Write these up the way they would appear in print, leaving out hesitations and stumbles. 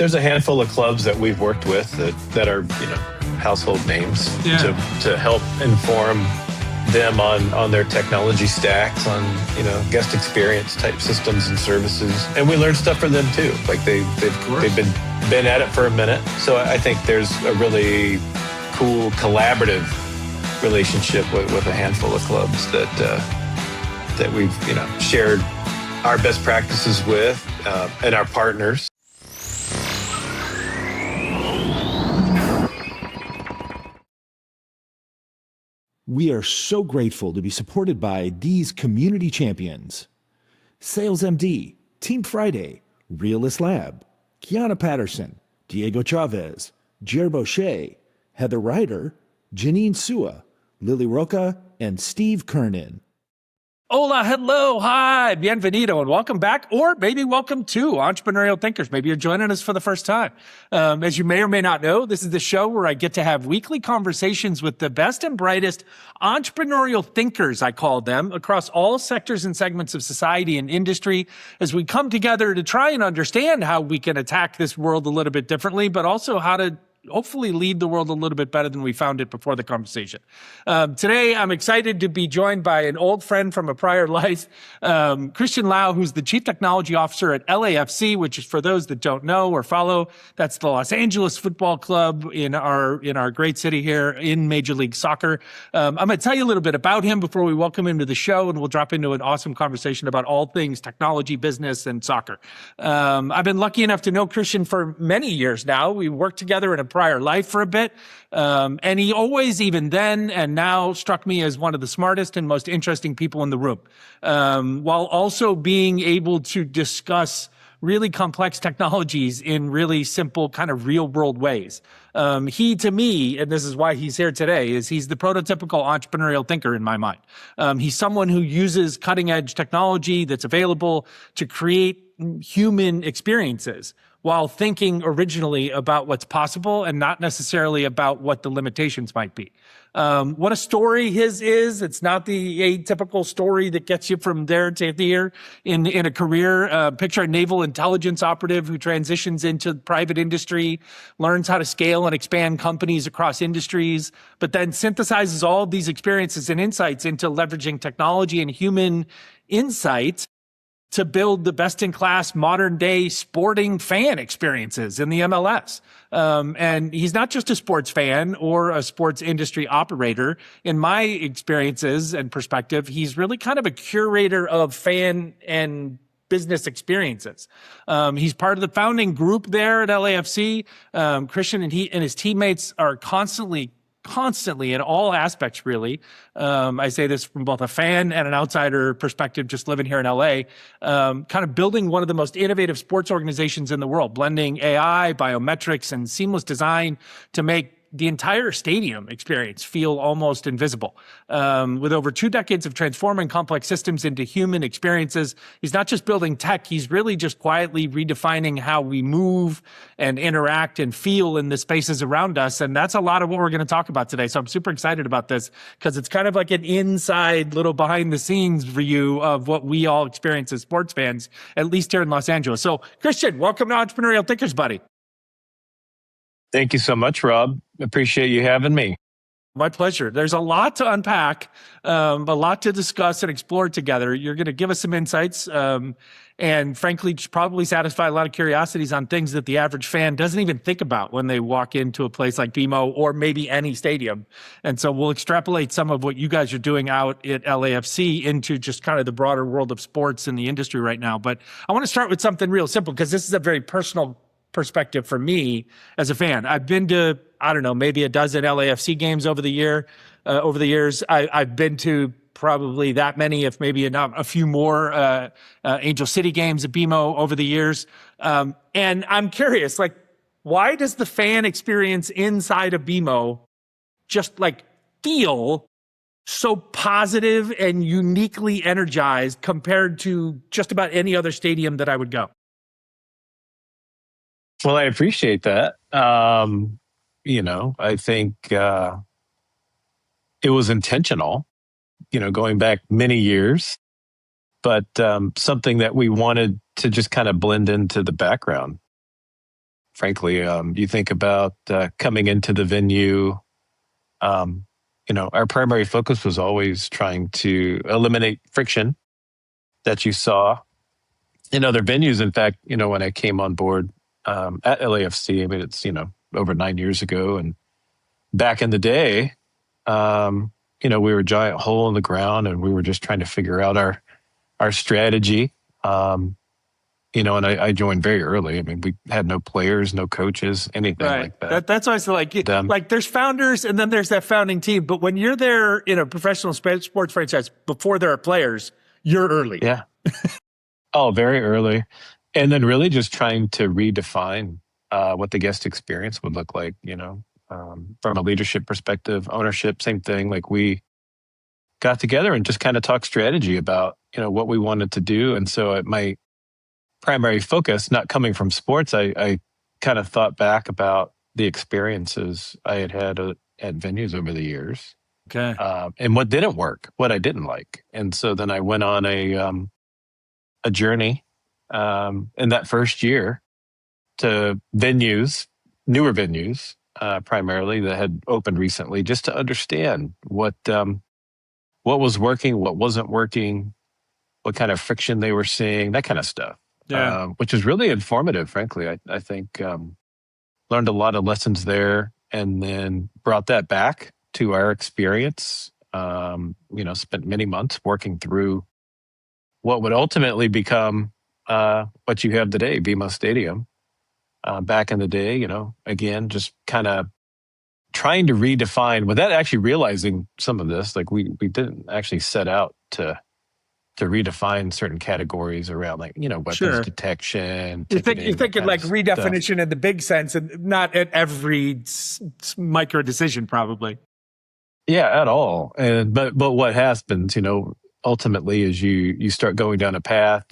There's a handful of clubs that we've worked with that are, household names to help inform them on their technology stacks, on, guest experience type systems and services. And we learn stuff from them too. Like they've been at it for a minute. So I think there's a really cool collaborative relationship with a handful of clubs that we've, shared our best practices with, and our partners. We are so grateful to be supported by these community champions: Sales MD, Team Friday, Realist Lab, Kiana Patterson, Diego Chavez, Jer Boucher, Heather Ryder, Janine Sua, Lily Roca, and Steve Kernan. Hola, hello, hi, bienvenido, and welcome back, or maybe welcome to Entrepreneurial Thinkers. Maybe you're joining us for the first time. As you may or may not know, this is the show where I get to have weekly conversations with the best and brightest entrepreneurial thinkers, I call them, across all sectors and segments of society and industry, as we come together to try and understand how we can attack this world a little bit differently, but also how to hopefully lead the world a little bit better than we found it before the conversation. Today, I'm excited to be joined by an old friend from a prior life, Christian Lau, who's the Chief Technology Officer at LAFC, which is, for those that don't know or follow, that's the Los Angeles Football Club in our great city here in Major League Soccer. I'm going to tell you a little bit about him before we welcome him to the show, and we'll drop into an awesome conversation about all things technology, business, and soccer. I've been lucky enough to know Christian for many years now. We worked together in a prior life for a bit. And he always, even then and now, struck me as one of the smartest and most interesting people in the room, while also being able to discuss really complex technologies in really simple, kind of real world ways. He, to me, and this is why he's here today, is he's the prototypical entrepreneurial thinker in my mind. He's someone who uses cutting edge technology that's available to create human experiences while thinking originally about what's possible and not necessarily about what the limitations might be. What a story his is. It's not the atypical story that gets you from there to here in a career. Picture a naval intelligence operative who transitions into private industry, learns how to scale and expand companies across industries, but then synthesizes all of these experiences and insights into leveraging technology and human insight to build the best-in-class modern-day sporting fan experiences in the MLS. And he's not just a sports fan or a sports industry operator. In my experiences and perspective, he's really kind of a curator of fan and business experiences. He's part of the founding group there at LAFC. Christian and his teammates are constantly in all aspects, really. I say this from both a fan and an outsider perspective, just living here in LA, kind of building one of the most innovative sports organizations in the world, blending AI, biometrics, and seamless design to make the entire stadium experience feel almost invisible. With over 2 decades of transforming complex systems into human experiences, he's not just building tech, he's really just quietly redefining how we move and interact and feel in the spaces around us. And that's a lot of what we're going to talk about today. So I'm super excited about this because it's kind of like an inside little behind the scenes view of what we all experience as sports fans, at least here in Los Angeles. So Christian, welcome to Entrepreneurial Thinkers, buddy. Thank you so much, Rob. Appreciate you having me. My pleasure. There's a lot to unpack, a lot to discuss and explore together. You're going to give us some insights, and frankly, probably satisfy a lot of curiosities on things that the average fan doesn't even think about when they walk into a place like BMO or maybe any stadium. And so we'll extrapolate some of what you guys are doing out at LAFC into just kind of the broader world of sports in the industry right now. But I want to start with something real simple because this is a very personal perspective for me as a fan. I've been to, I don't know, maybe a dozen LAFC games over the years. I've been to probably that many, if maybe not a few more, Angel City games at BMO over the years. And I'm curious, like, why does the fan experience inside of BMO just like feel so positive and uniquely energized compared to just about any other stadium that I would go? Well, I appreciate that. I think it was intentional, going back many years, but something that we wanted to just kind of blend into the background frankly. You think about coming into the venue. Our primary focus was always trying to eliminate friction that you saw in other venues. In fact, when I came on board at LAFC, I mean, it's, over 9 years ago. And back in the day, we were a giant hole in the ground and we were just trying to figure out our strategy. And I joined very early. I mean, we had no players, no coaches, anything like that. That's why I say, like there's founders and then there's that founding team. But when you're there in a professional sports franchise before there are players, you're early. Yeah. Oh, very early. And then really just trying to redefine what the guest experience would look like, from a leadership perspective, ownership, same thing. Like we got together and just kind of talked strategy about, what we wanted to do. And so my primary focus, not coming from sports, I kind of thought back about the experiences I had at venues over the years. Okay. And what didn't work, what I didn't like. And so then I went on a journey in that first year to venues, newer venues, primarily that had opened recently, just to understand what was working, what wasn't working, what kind of friction they were seeing, that kind of stuff. Yeah. Which is really informative, frankly. I think learned a lot of lessons there, and then brought that back to our experience. Spent many months working through what would ultimately become what you have today, BMO Stadium. Back in the day, again, just kind of trying to redefine without actually realizing some of this. Like we didn't actually set out to redefine certain categories around, like, weapons detection. You're thinking like redefinition in the big sense and not at every micro decision, probably. Yeah, at all. But what happens, ultimately is you start going down a path,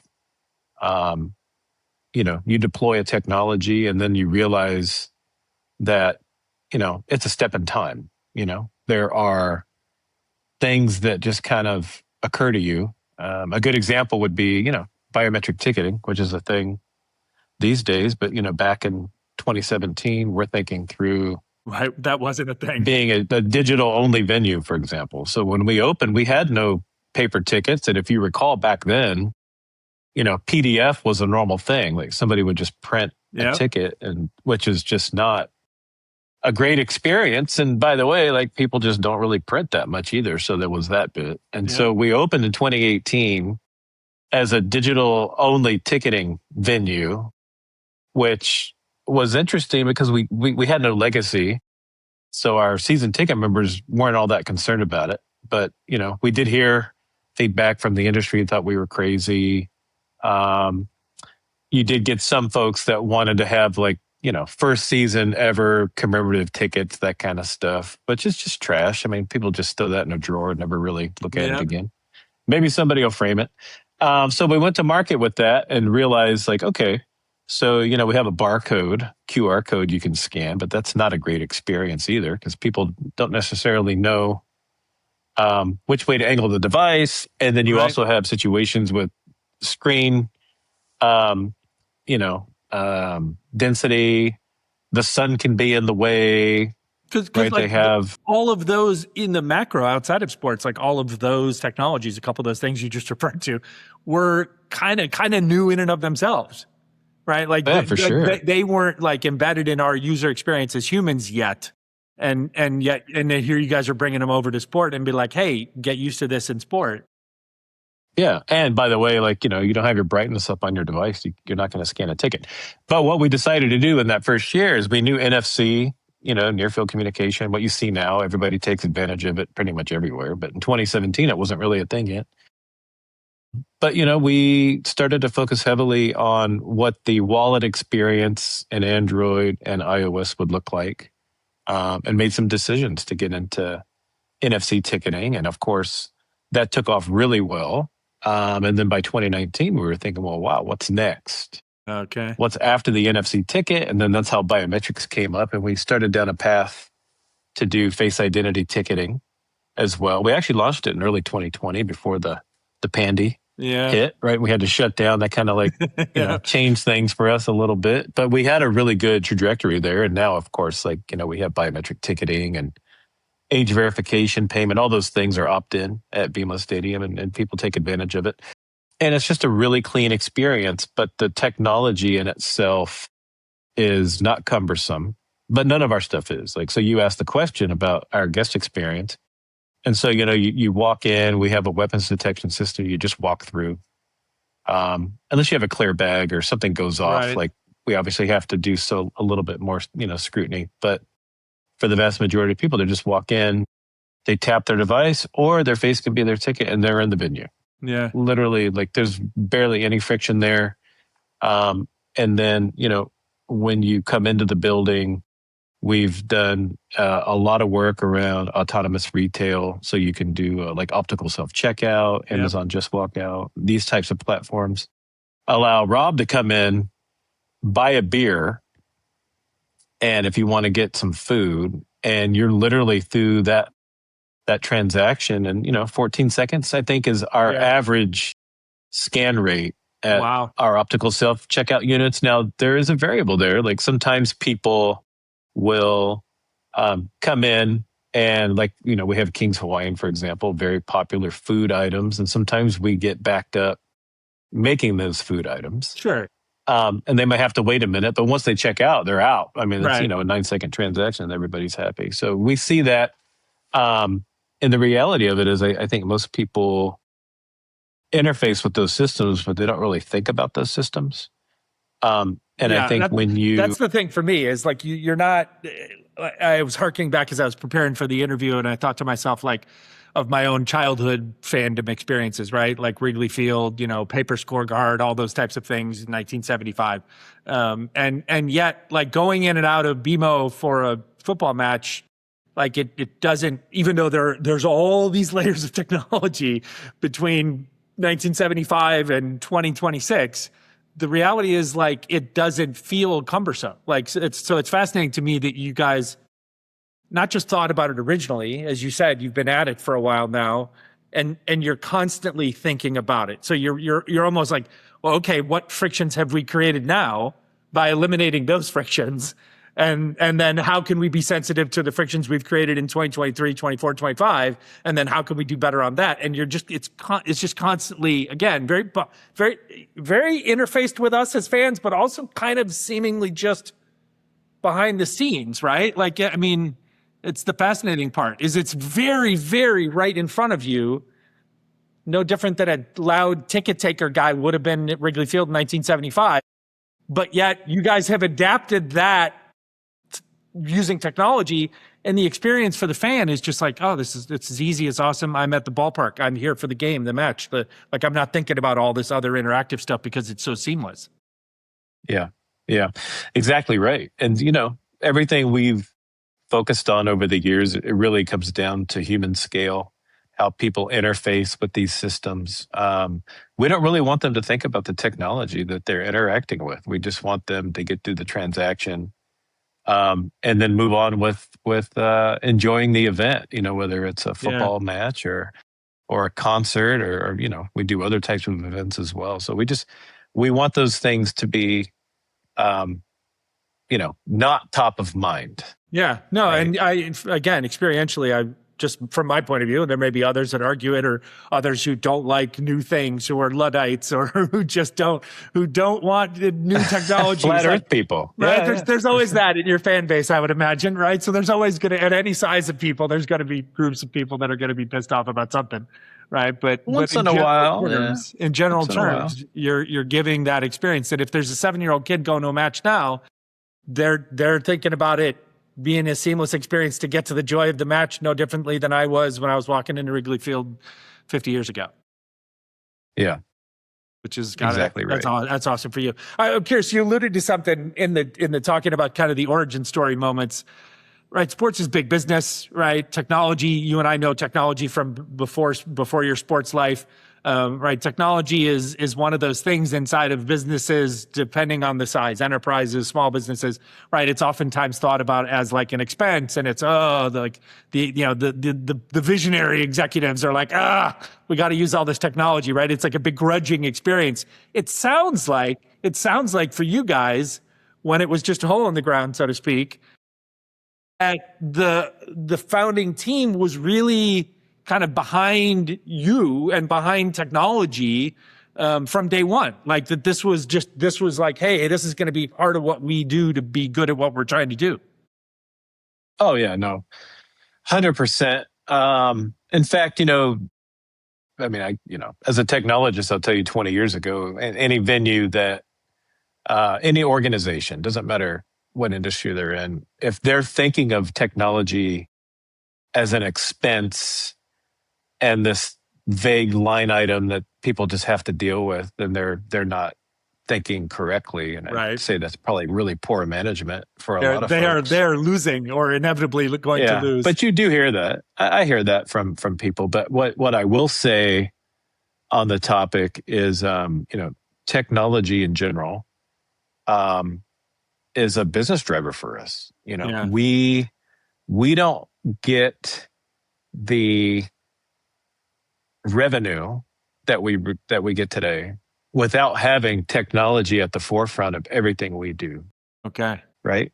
you deploy a technology and then you realize that, it's a step in time. There are things that just kind of occur to you. A good example would be, biometric ticketing, which is a thing these days. But, back in 2017, we're thinking through that wasn't a thing. Being a digital only venue, for example. So when we opened, we had no paper tickets. And if you recall back then, PDF was a normal thing. Like somebody would just print a ticket, and which is just not a great experience. And by the way, like people just don't really print that much either. So there was that bit. And so we opened in 2018 as a digital only ticketing venue, which was interesting because we had no legacy. So our season ticket members weren't all that concerned about it. But, we did hear feedback from the industry, thought we were crazy. You did get some folks that wanted to have first season ever commemorative tickets, that kind of stuff, but just trash. I mean, people just throw that in a drawer and never really look at it again. Maybe somebody will frame it. So we went to market with that and realized okay, so, we have a QR code you can scan, but that's not a great experience either because people don't necessarily know which way to angle the device. And then you also have situations with screen, density, the sun can be in the way. Because they have all of those in the macro outside of sports, like all of those technologies, a couple of those things you just referred to, were kind of new in and of themselves, right? Like they weren't embedded in our user experience as humans yet, and then here you guys are bringing them over to sport and be like, hey, get used to this in sport. Yeah. And by the way, you don't have your brightness up on your device. You're not going to scan a ticket. But what we decided to do in that first year is we knew NFC, near field communication, what you see now, everybody takes advantage of it pretty much everywhere. But in 2017, it wasn't really a thing yet. But, we started to focus heavily on what the wallet experience in Android and iOS would look like, and made some decisions to get into NFC ticketing. And of course, that took off really well. And then by 2019, we were thinking, well, wow, what's next? Okay. What's after the NFC ticket? And then that's how biometrics came up. And we started down a path to do face identity ticketing as well. We actually launched it in early 2020 before the pandy hit, right? We had to shut down. That kind of like, changed things for us a little bit, but we had a really good trajectory there. And now, of course, like, we have biometric ticketing and age verification, payment, all those things are opt-in at BMO Stadium, and people take advantage of it. And it's just a really clean experience, but the technology in itself is not cumbersome, but none of our stuff is. Like, so you asked the question about our guest experience. And so, you walk in, we have a weapons detection system, you just walk through. Unless you have a clear bag or something goes off, Right. like we obviously have to do so a little bit more, scrutiny. But for the vast majority of people, they just walk in, they tap their device, or their face can be their ticket, and they're in the venue. Yeah. Literally, like there's barely any friction there. And then, when you come into the building, we've done a lot of work around autonomous retail. So you can do like optical self-checkout, Amazon Just Walk Out. These types of platforms allow Rob to come in, buy a beer, and if you want to get some food, and you're literally through that transaction in 14 seconds, I think, is our average scan rate at our optical self-checkout units. Now, there is a variable there. Like sometimes people will come in and we have King's Hawaiian, for example, very popular food items. And sometimes we get backed up making those food items. Sure. And they might have to wait a minute, but once they check out, they're out. I mean, it's, Right. a 9-second transaction and everybody's happy. So we see that. And the reality of it is I think most people interface with those systems, but they don't really think about those systems. And I think that's the thing for me is like, you're not, I was harking back as I was preparing for the interview, and I thought to myself, like, of my own childhood fandom experiences, right? Like Wrigley Field, paper scorecard, all those types of things in 1975. And yet, like, going in and out of BMO for a football match, like it doesn't, even though there's all these layers of technology between 1975 and 2026, the reality is, like, it doesn't feel cumbersome. Like, it's fascinating to me that you guys not just thought about it originally, as you said, you've been at it for a while now, and you're constantly thinking about it. So you're almost like, well, okay, what frictions have we created now by eliminating those frictions? And then how can we be sensitive to the frictions we've created in 2023, 24, 25? And then how can we do better on that? And it's just constantly, again, very, very, very interfaced with us as fans, but also kind of seemingly just behind the scenes, right? Like, I mean, it's the fascinating part is it's very, very right in front of you. No different than a loud ticket taker guy would have been at Wrigley Field in 1975. But yet you guys have adapted that using technology, and the experience for the fan is just like, oh, it's as easy, as awesome. I'm at the ballpark. I'm here for the game, the match. Like, I'm not thinking about all this other interactive stuff because it's so seamless. Yeah, exactly right. And, everything we've focused on over the years, it really comes down to human scale, how people interface with these systems. We don't really want them to think about the technology that they're interacting with. We just want them to get through the transaction, and then move on with enjoying the event, whether it's a football match or a concert or we do other types of events as well. So we want those things to be, not top of mind. Yeah, no. Right. And again, experientially, just from my point of view, and there may be others that argue it, or others who don't like new things, who are Luddites, or who don't want the new technology. Flat Earth people. Right. Yeah, there's always that in your fan base, I would imagine, right? So there's always at any size of people, there's going to be groups of people that are going to be pissed off about something. Right. But once in a while, in general terms, you're giving that experience that if there's a 7-year-old kid going to a match now, they're thinking about it being a seamless experience to get to the joy of the match, no differently than I was when I was walking into Wrigley Field 50 years ago. Yeah. Which is exactly right. That's awesome for you. I'm curious, you alluded to something in the talking about kind of the origin story moments, right? Sports is big business, right? Technology, you and I know technology from before your sports life. right? Technology is one of those things inside of businesses, depending on the size, enterprises, small businesses, right? It's oftentimes thought about as like an expense, and it's the visionary executives are like, we got to use all this technology, right? It's like a begrudging experience. It sounds like for you guys, when it was just a hole in the ground, so to speak, that the founding team was really kind of behind you and behind technology from day one. Like that this was like, hey, this is going to be part of what we do to be good at what we're trying to do. Oh yeah, no, 100%. In fact, as a technologist, I'll tell you 20 years ago, any venue that, any organization, doesn't matter what industry they're in, if they're thinking of technology as an expense and this vague line item that people just have to deal with, then they're not thinking correctly. And right. I'd say that's probably really poor management for a lot of folks. They're losing or inevitably going to lose. But you do hear that. I hear that from people. But what I will say on the topic is, technology in general is a business driver for us. We don't get the revenue that we get today without having technology at the forefront of everything we do. Okay. Right.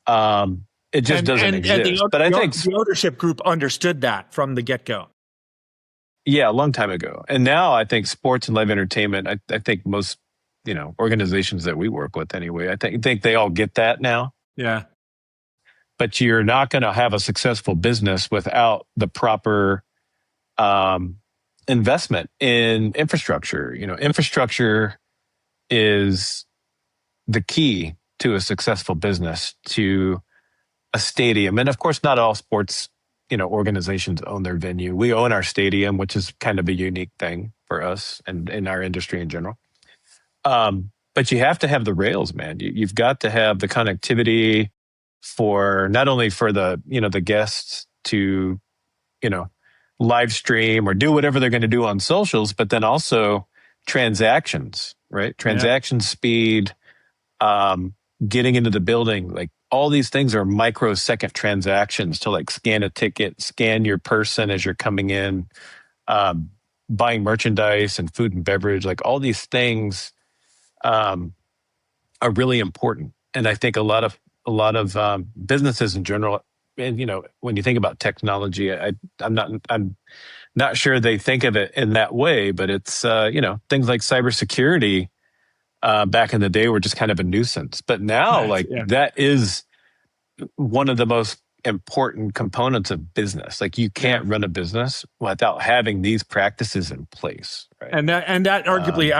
It just doesn't exist. But I think the ownership group understood that from the get-go. Yeah, a long time ago. And now I think sports and live entertainment, I think most, organizations that we work with anyway, I think they all get that now. Yeah. But you're not going to have a successful business without the proper investment in infrastructure. Infrastructure is the key to a successful business, to a stadium. And of course, not all sports, organizations own their venue. We own our stadium, which is kind of a unique thing for us and in our industry in general. But you have to have the rails, man. You've got to have the connectivity for not only for the, the guests to, live stream or do whatever they're going to do on socials, but then also transactions, right? Transaction speed, getting into the building, like all these things are microsecond transactions to like scan a ticket, scan your person as you're coming in, buying merchandise and food and beverage, like all these things are really important. And I think a lot of businesses in general, and when you think about technology, I'm not sure they think of it in that way, but it's things like cybersecurity back in the day were just kind of a nuisance. But now, that is one of the most important components of business. Like you can't run a business without having these practices in place. Right? And that arguably,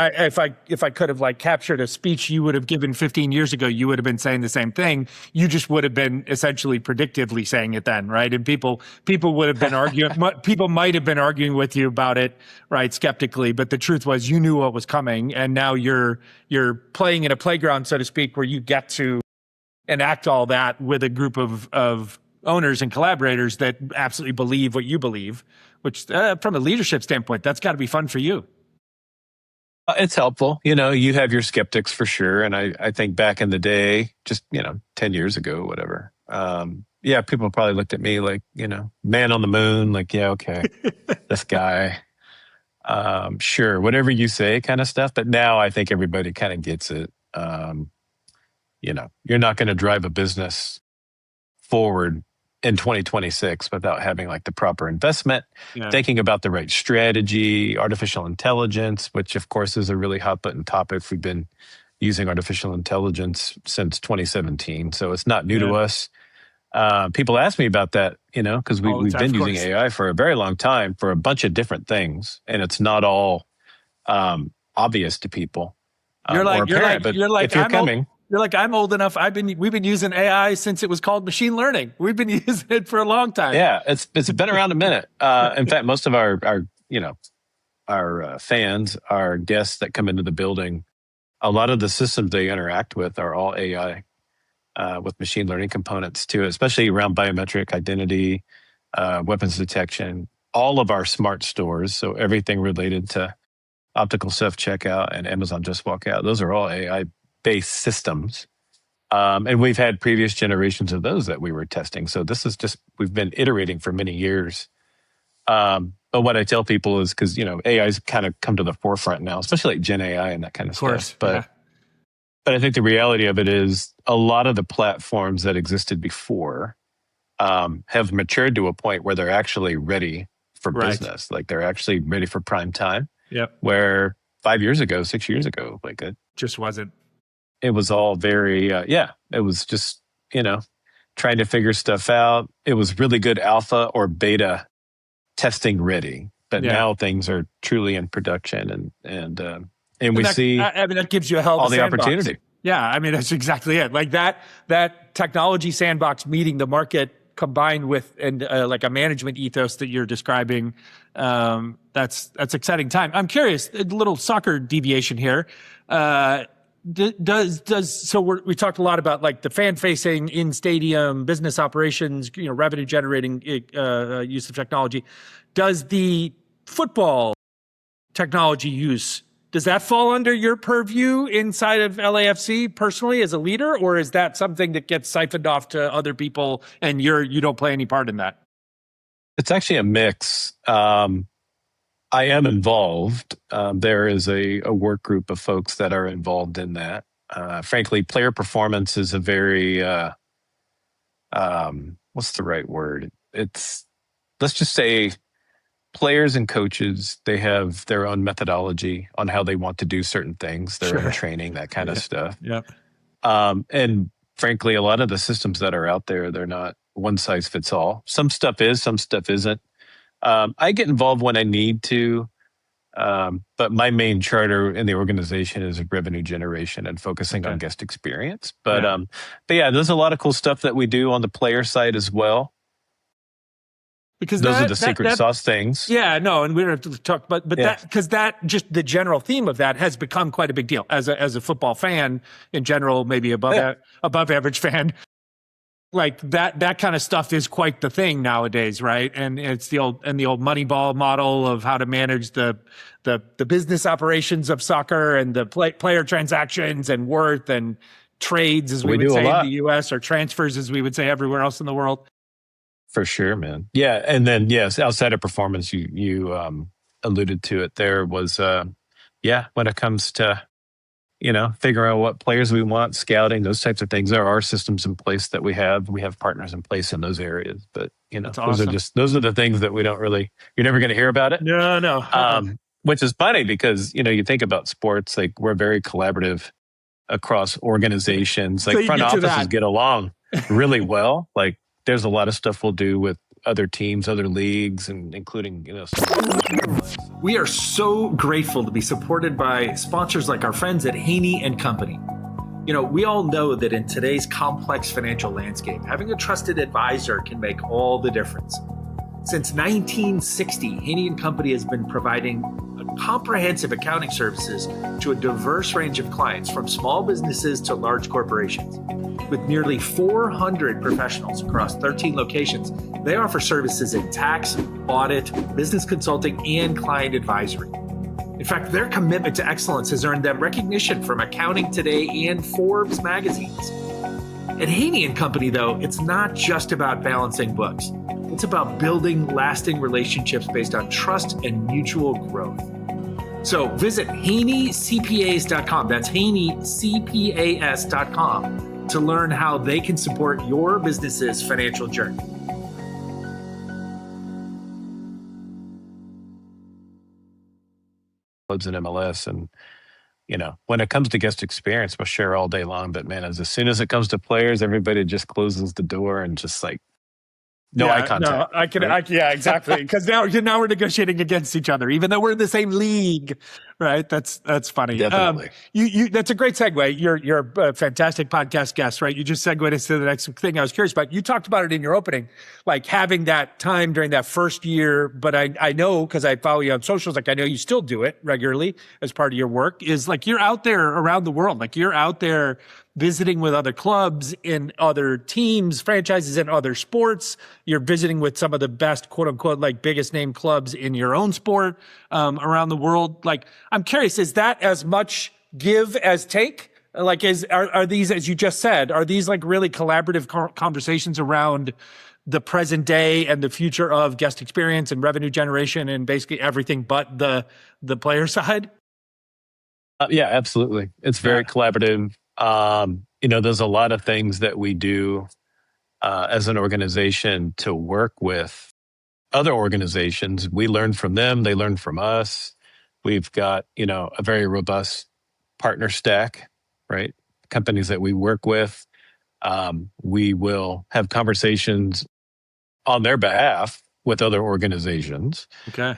if I could have like captured a speech you would have given 15 years ago, you would have been saying the same thing. You just would have been essentially predictively saying it then, right? And people would have been arguing. People might have been arguing with you about it, right, skeptically. But the truth was, you knew what was coming, and now you're playing in a playground, so to speak, where you get to enact all that with a group of owners and collaborators that absolutely believe what you believe, which from a leadership standpoint, that's got to be fun for you. It's helpful. You have your skeptics for sure. And I think back in the day, just, 10 years ago, whatever. People probably looked at me like, man on the moon, like, yeah, okay, this guy, sure, whatever you say kind of stuff. But now I think everybody kind of gets it. You're not going to drive a business forward in 2026 without having like the proper investment, thinking about the right strategy, artificial intelligence, which of course is a really hot button topic. We've been using artificial intelligence since 2017, so it's not new to us. People ask me about that, because we've been using AI for a very long time for a bunch of different things, and it's not all obvious to people. You're like, if you're coming. You're like, I'm old enough. We've been using AI since it was called machine learning. We've been using it for a long time. Yeah, it's been around a minute. In fact, most of our fans, our guests that come into the building, a lot of the systems they interact with are all AI with machine learning components too, especially around biometric identity, weapons detection, all of our smart stores. So everything related to optical self checkout and Amazon Just Walk Out. Those are all AI based systems. And we've had previous generations of those that we were testing. So this is just, we've been iterating for many years. But what I tell people is, because, AI's kind of come to the forefront now, especially like Gen AI and that kind of stuff. But I think the reality of it is a lot of the platforms that existed before have matured to a point where they're actually ready for business. Like they're actually ready for prime time. Yep. Where 5 years ago, 6 years ago, like it just wasn't. It was all very, it was just, trying to figure stuff out. It was really good alpha or beta testing ready. But now things are truly in production and we see, that gives you a hell of all a the sandbox. opportunity. Yeah, I mean, that's exactly it. Like that technology sandbox meeting the market combined with like a management ethos that you're describing. That's exciting time. I'm curious, a little soccer deviation here. We talked a lot about like the fan facing in stadium business operations, revenue generating use of technology. Does the football technology use, does that fall under your purview inside of LAFC personally as a leader, or is that something that gets siphoned off to other people and you don't play any part in that? It's actually a mix. I am involved. There is a work group of folks that are involved in that. Frankly, player performance is a very, what's the right word? Let's just say players and coaches, they have their own methodology on how they want to do certain things, their own training, that kind of stuff. Yep. And frankly, a lot of the systems that are out there, they're not one size fits all. Some stuff is, some stuff isn't. I get involved when I need to, but my main charter in the organization is revenue generation and focusing on guest experience. But there's a lot of cool stuff that we do on the player side as well. Because those are the secret sauce things. Yeah, no, and we don't have to talk, but because just the general theme of that has become quite a big deal as a football fan in general, maybe above average fan. Like that kind of stuff is quite the thing nowadays, right? And it's the old Moneyball model of how to manage the business operations of soccer and the player transactions and worth and trades, as we would say in the U.S., or transfers, as we would say everywhere else in the world. For sure, man. Yeah, and then yes, outside of performance, you alluded to it. There was when it comes to figuring out what players we want, scouting, those types of things. There are systems in place that we have. We have partners in place in those areas. But those are the things that we don't really. You're never going to hear about it. No. Which is funny because you think about sports, like we're very collaborative across organizations. Like front offices get along really well. Like there's a lot of stuff we'll do with other teams, other leagues, and including, We are so grateful to be supported by sponsors like our friends at Haney and Company. We all know that in today's complex financial landscape, having a trusted advisor can make all the difference. Since 1960, Haney and Company has been providing comprehensive accounting services to a diverse range of clients, from small businesses to large corporations. With nearly 400 professionals across 13 locations, they offer services in tax, audit, business consulting, and client advisory. In fact, their commitment to excellence has earned them recognition from Accounting Today and Forbes magazines. At Haney and Company, though, it's not just about balancing books. It's about building lasting relationships based on trust and mutual growth. So visit HaneyCPAs.com. That's HaneyCPAs.com to learn how they can support your business's financial journey. Clubs in MLS, and when it comes to guest experience, we'll share all day long. But man, as soon as it comes to players, everybody just closes the door and just like. No eye contact. No, exactly. Because now we're negotiating against each other, even though we're in the same league, right? That's funny. Definitely. That's a great segue. You're a fantastic podcast guest, right? You just segued into the next thing I was curious about. You talked about it in your opening, like having that time during that first year. But I know, because I follow you on socials, like I know you still do it regularly as part of your work. Is like you're out there around the world, like you're out there visiting with other clubs in other teams, franchises in other sports. You're visiting with some of the best, quote unquote, like biggest name clubs in your own sport around the world. Like, I'm curious, is that as much give as take? Like, are these, as you just said, are these like really collaborative conversations around the present day and the future of guest experience and revenue generation and basically everything but the player side? Yeah, absolutely. It's very collaborative. There's a lot of things that we do as an organization to work with other organizations. We learn from them, they learn from us. We've got, a very robust partner stack, right? Companies that we work with. We will have conversations on their behalf with other organizations. Okay.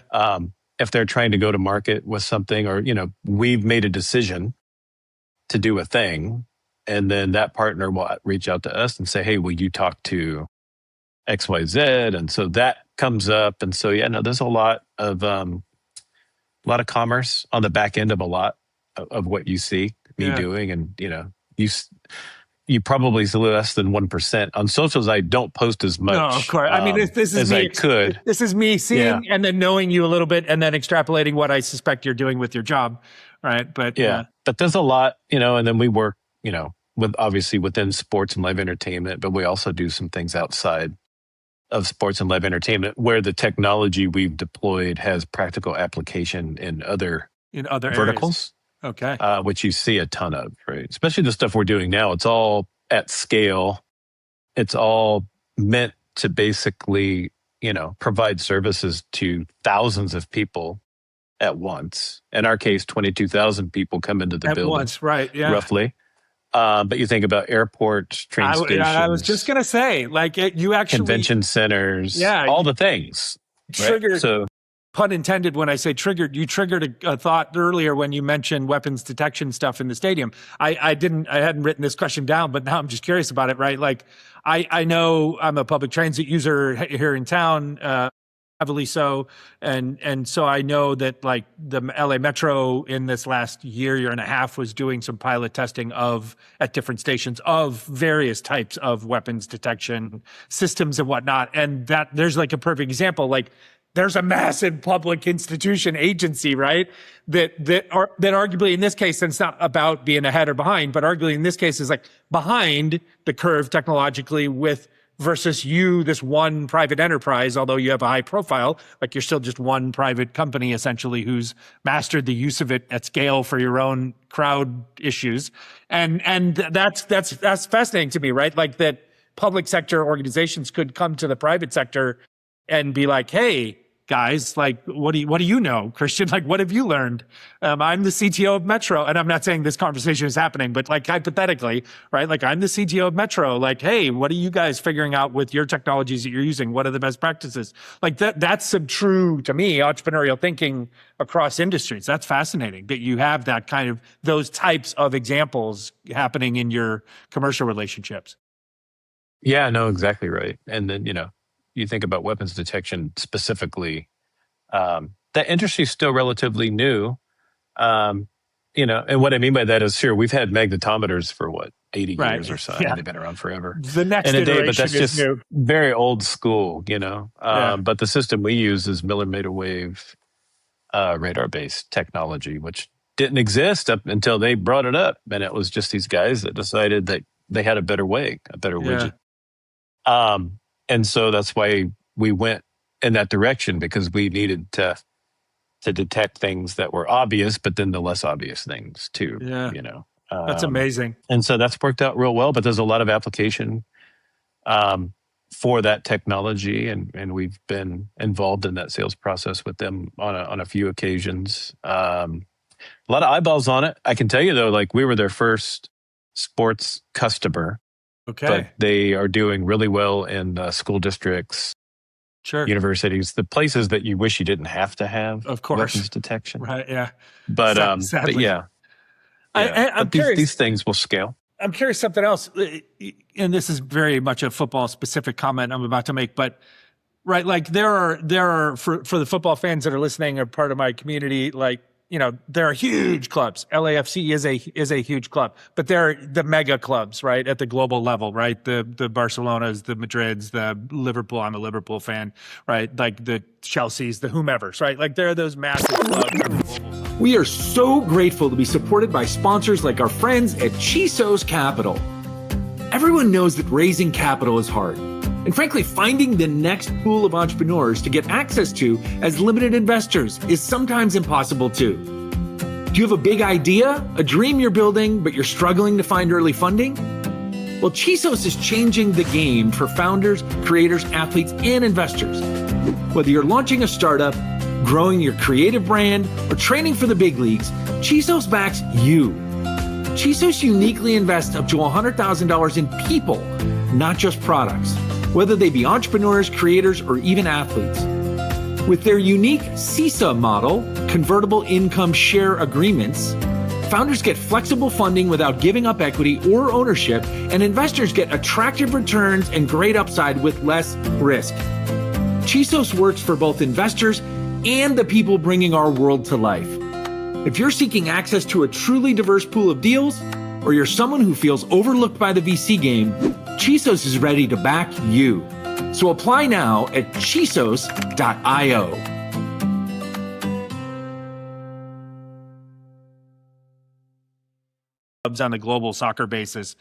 If they're trying to go to market with something, or, we've made a decision to do a thing, and then that partner will reach out to us and say, hey, will you talk to XYZ? And so that comes up. And so, there's a lot of commerce on the back end of a lot of what you see me doing. And, you probably see less than 1%. On socials, I don't post as much. No, of course. I mean, this is me. I could. This is me seeing and then knowing you a little bit and then extrapolating what I suspect you're doing with your job, right? But but there's a lot, and then we work, with obviously within sports and live entertainment, but we also do some things outside of sports and live entertainment where the technology we've deployed has practical application in other verticals. Areas. Okay. Which you see a ton of, right? Especially the stuff we're doing now. It's all at scale. It's all meant to basically, provide services to thousands of people at once. In our case, 22,000 people come into the building. At once, right, yeah. Roughly. But you think about airports, train stations. I was just going to say, like, you actually... Convention centers. Yeah. All the things. Triggered... Right? So, pun intended when I say triggered. You triggered a thought earlier when you mentioned weapons detection stuff in the stadium. I hadn't written this question down, but now I'm just curious about it, right? Like, I know I'm a public transit user here in town, heavily so. And so I know that like the LA Metro in this last year and a half was doing some pilot testing at different stations of various types of weapons detection systems and whatnot. And that there's like a perfect example, like, there's a massive public institution agency, right? That arguably in this case, and it's not about being ahead or behind, but arguably in this case is like behind the curve technologically versus you, this one private enterprise, although you have a high profile, like you're still just one private company essentially who's mastered the use of it at scale for your own crowd issues. And that's fascinating to me, right? Like that public sector organizations could come to the private sector and be like, hey, guys, like, what do you know, Christian? Like, what have you learned? I'm the CTO of Metro, and I'm not saying this conversation is happening, but like hypothetically, right? Like, I'm the CTO of Metro. Like, hey, what are you guys figuring out with your technologies that you're using? What are the best practices? Like that's some true, to me, entrepreneurial thinking across industries. That's fascinating that you have that kind of those types of examples happening in your commercial relationships. Yeah, no, exactly right. And then, you think about weapons detection specifically, that industry is still relatively new. And what I mean by that is, sure, we've had magnetometers for 80 years or so. Yeah. They've been around forever. The next iteration but that's just new. Very old school, But the system we use is millimeter wave radar-based technology, which didn't exist up until they brought it up. And it was just these guys that decided that they had a better widget. And so that's why we went in that direction, because we needed to detect things that were obvious, but then the less obvious things too. Yeah. That's amazing. And so that's worked out real well, but there's a lot of application for that technology. And we've been involved in that sales process with them on a few occasions. A lot of eyeballs on it. I can tell you though, like we were their first sports customer. Okay. But they are doing really well in school districts, universities, the places that you wish you didn't have to have, of course, weapons detection. Right, yeah. But yeah. I'm curious. These things will scale. I'm curious something else, and this is very much a football specific comment I'm about to make, but right, like there are for the football fans that are listening or part of my community, like, there are huge clubs. LAFC is a huge club, but they're the mega clubs, right? At the global level, right? The Barcelonas, the Madrids, the Liverpool. I'm a Liverpool fan, right? Like the Chelseas, the whomevers, right? Like there are those massive clubs. We are so grateful to be supported by sponsors like our friends at Chisos Capital. Everyone knows that raising capital is hard. And frankly, finding the next pool of entrepreneurs to get access to as limited investors is sometimes impossible too. Do you have a big idea, a dream you're building, but you're struggling to find early funding? Well, Chisos is changing the game for founders, creators, athletes, and investors. Whether you're launching a startup, growing your creative brand, or training for the big leagues, Chisos backs you. Chisos uniquely invests up to $100,000 in people, not just products, whether they be entrepreneurs, creators, or even athletes. With their unique CISA model, convertible income share agreements, founders get flexible funding without giving up equity or ownership, and investors get attractive returns and great upside with less risk. Chisos works for both investors and the people bringing our world to life. If you're seeking access to a truly diverse pool of deals, or you're someone who feels overlooked by the VC game, Chisos is ready to back you. So apply now at chisos.io. On a global soccer basis.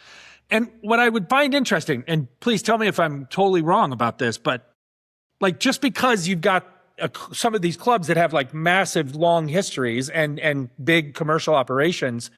And what I would find interesting, and please tell me if I'm totally wrong about this, but like just because you've got some of these clubs that have like massive long histories and big commercial operations,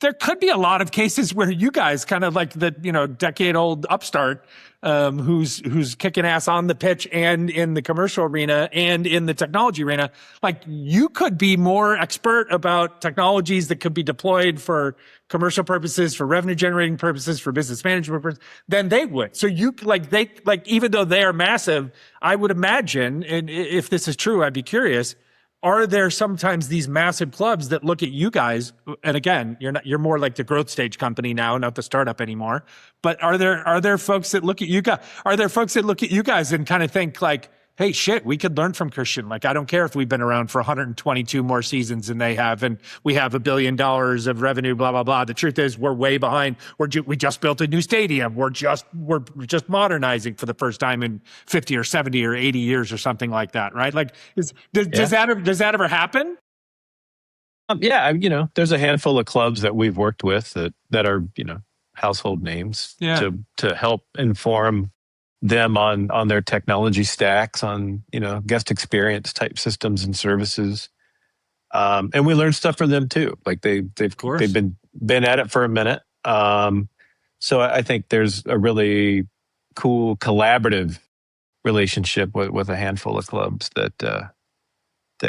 there could be a lot of cases where you guys kind of like the, decade old upstart, who's kicking ass on the pitch and in the commercial arena and in the technology arena. Like you could be more expert about technologies that could be deployed for commercial purposes, for revenue generating purposes, for business management purposes than they would. So even though they are massive, I would imagine, and if this is true, I'd be curious, are there sometimes these massive clubs that look at you guys, and again, you're more like the growth stage company now, not the startup anymore, but are there folks that look at you guys, and kind of think like, hey, shit, we could learn from Christian. Like, I don't care if we've been around for 122 more seasons than they have, and we have $1 billion of revenue, blah, blah, blah. The truth is we're way behind. We just built a new stadium. We're just modernizing for the first time in 50 or 70 or 80 years or something like that, right? Like, does that ever happen? Yeah, there's a handful of clubs that we've worked with that are, household names to help inform them on their technology stacks, on guest experience type systems and services, and we learn stuff from them too. Like they've been at it for a minute, so I think there's a really cool collaborative relationship with a handful of clubs that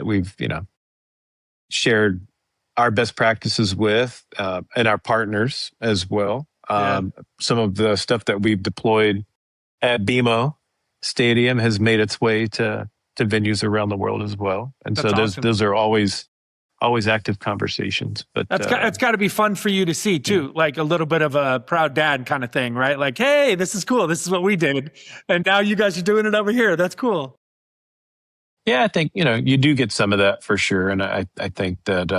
we've shared our best practices with, and our partners as well. Some of the stuff that we've deployed at BMO Stadium has made its way to venues around the world as well. And that's so awesome. Those are always active conversations. But it's got to be fun for you to see too, like a little bit of a proud dad kind of thing, right? Like, hey, this is cool. This is what we did. And now you guys are doing it over here. That's cool. Yeah, I think, you do get some of that for sure. And I think that,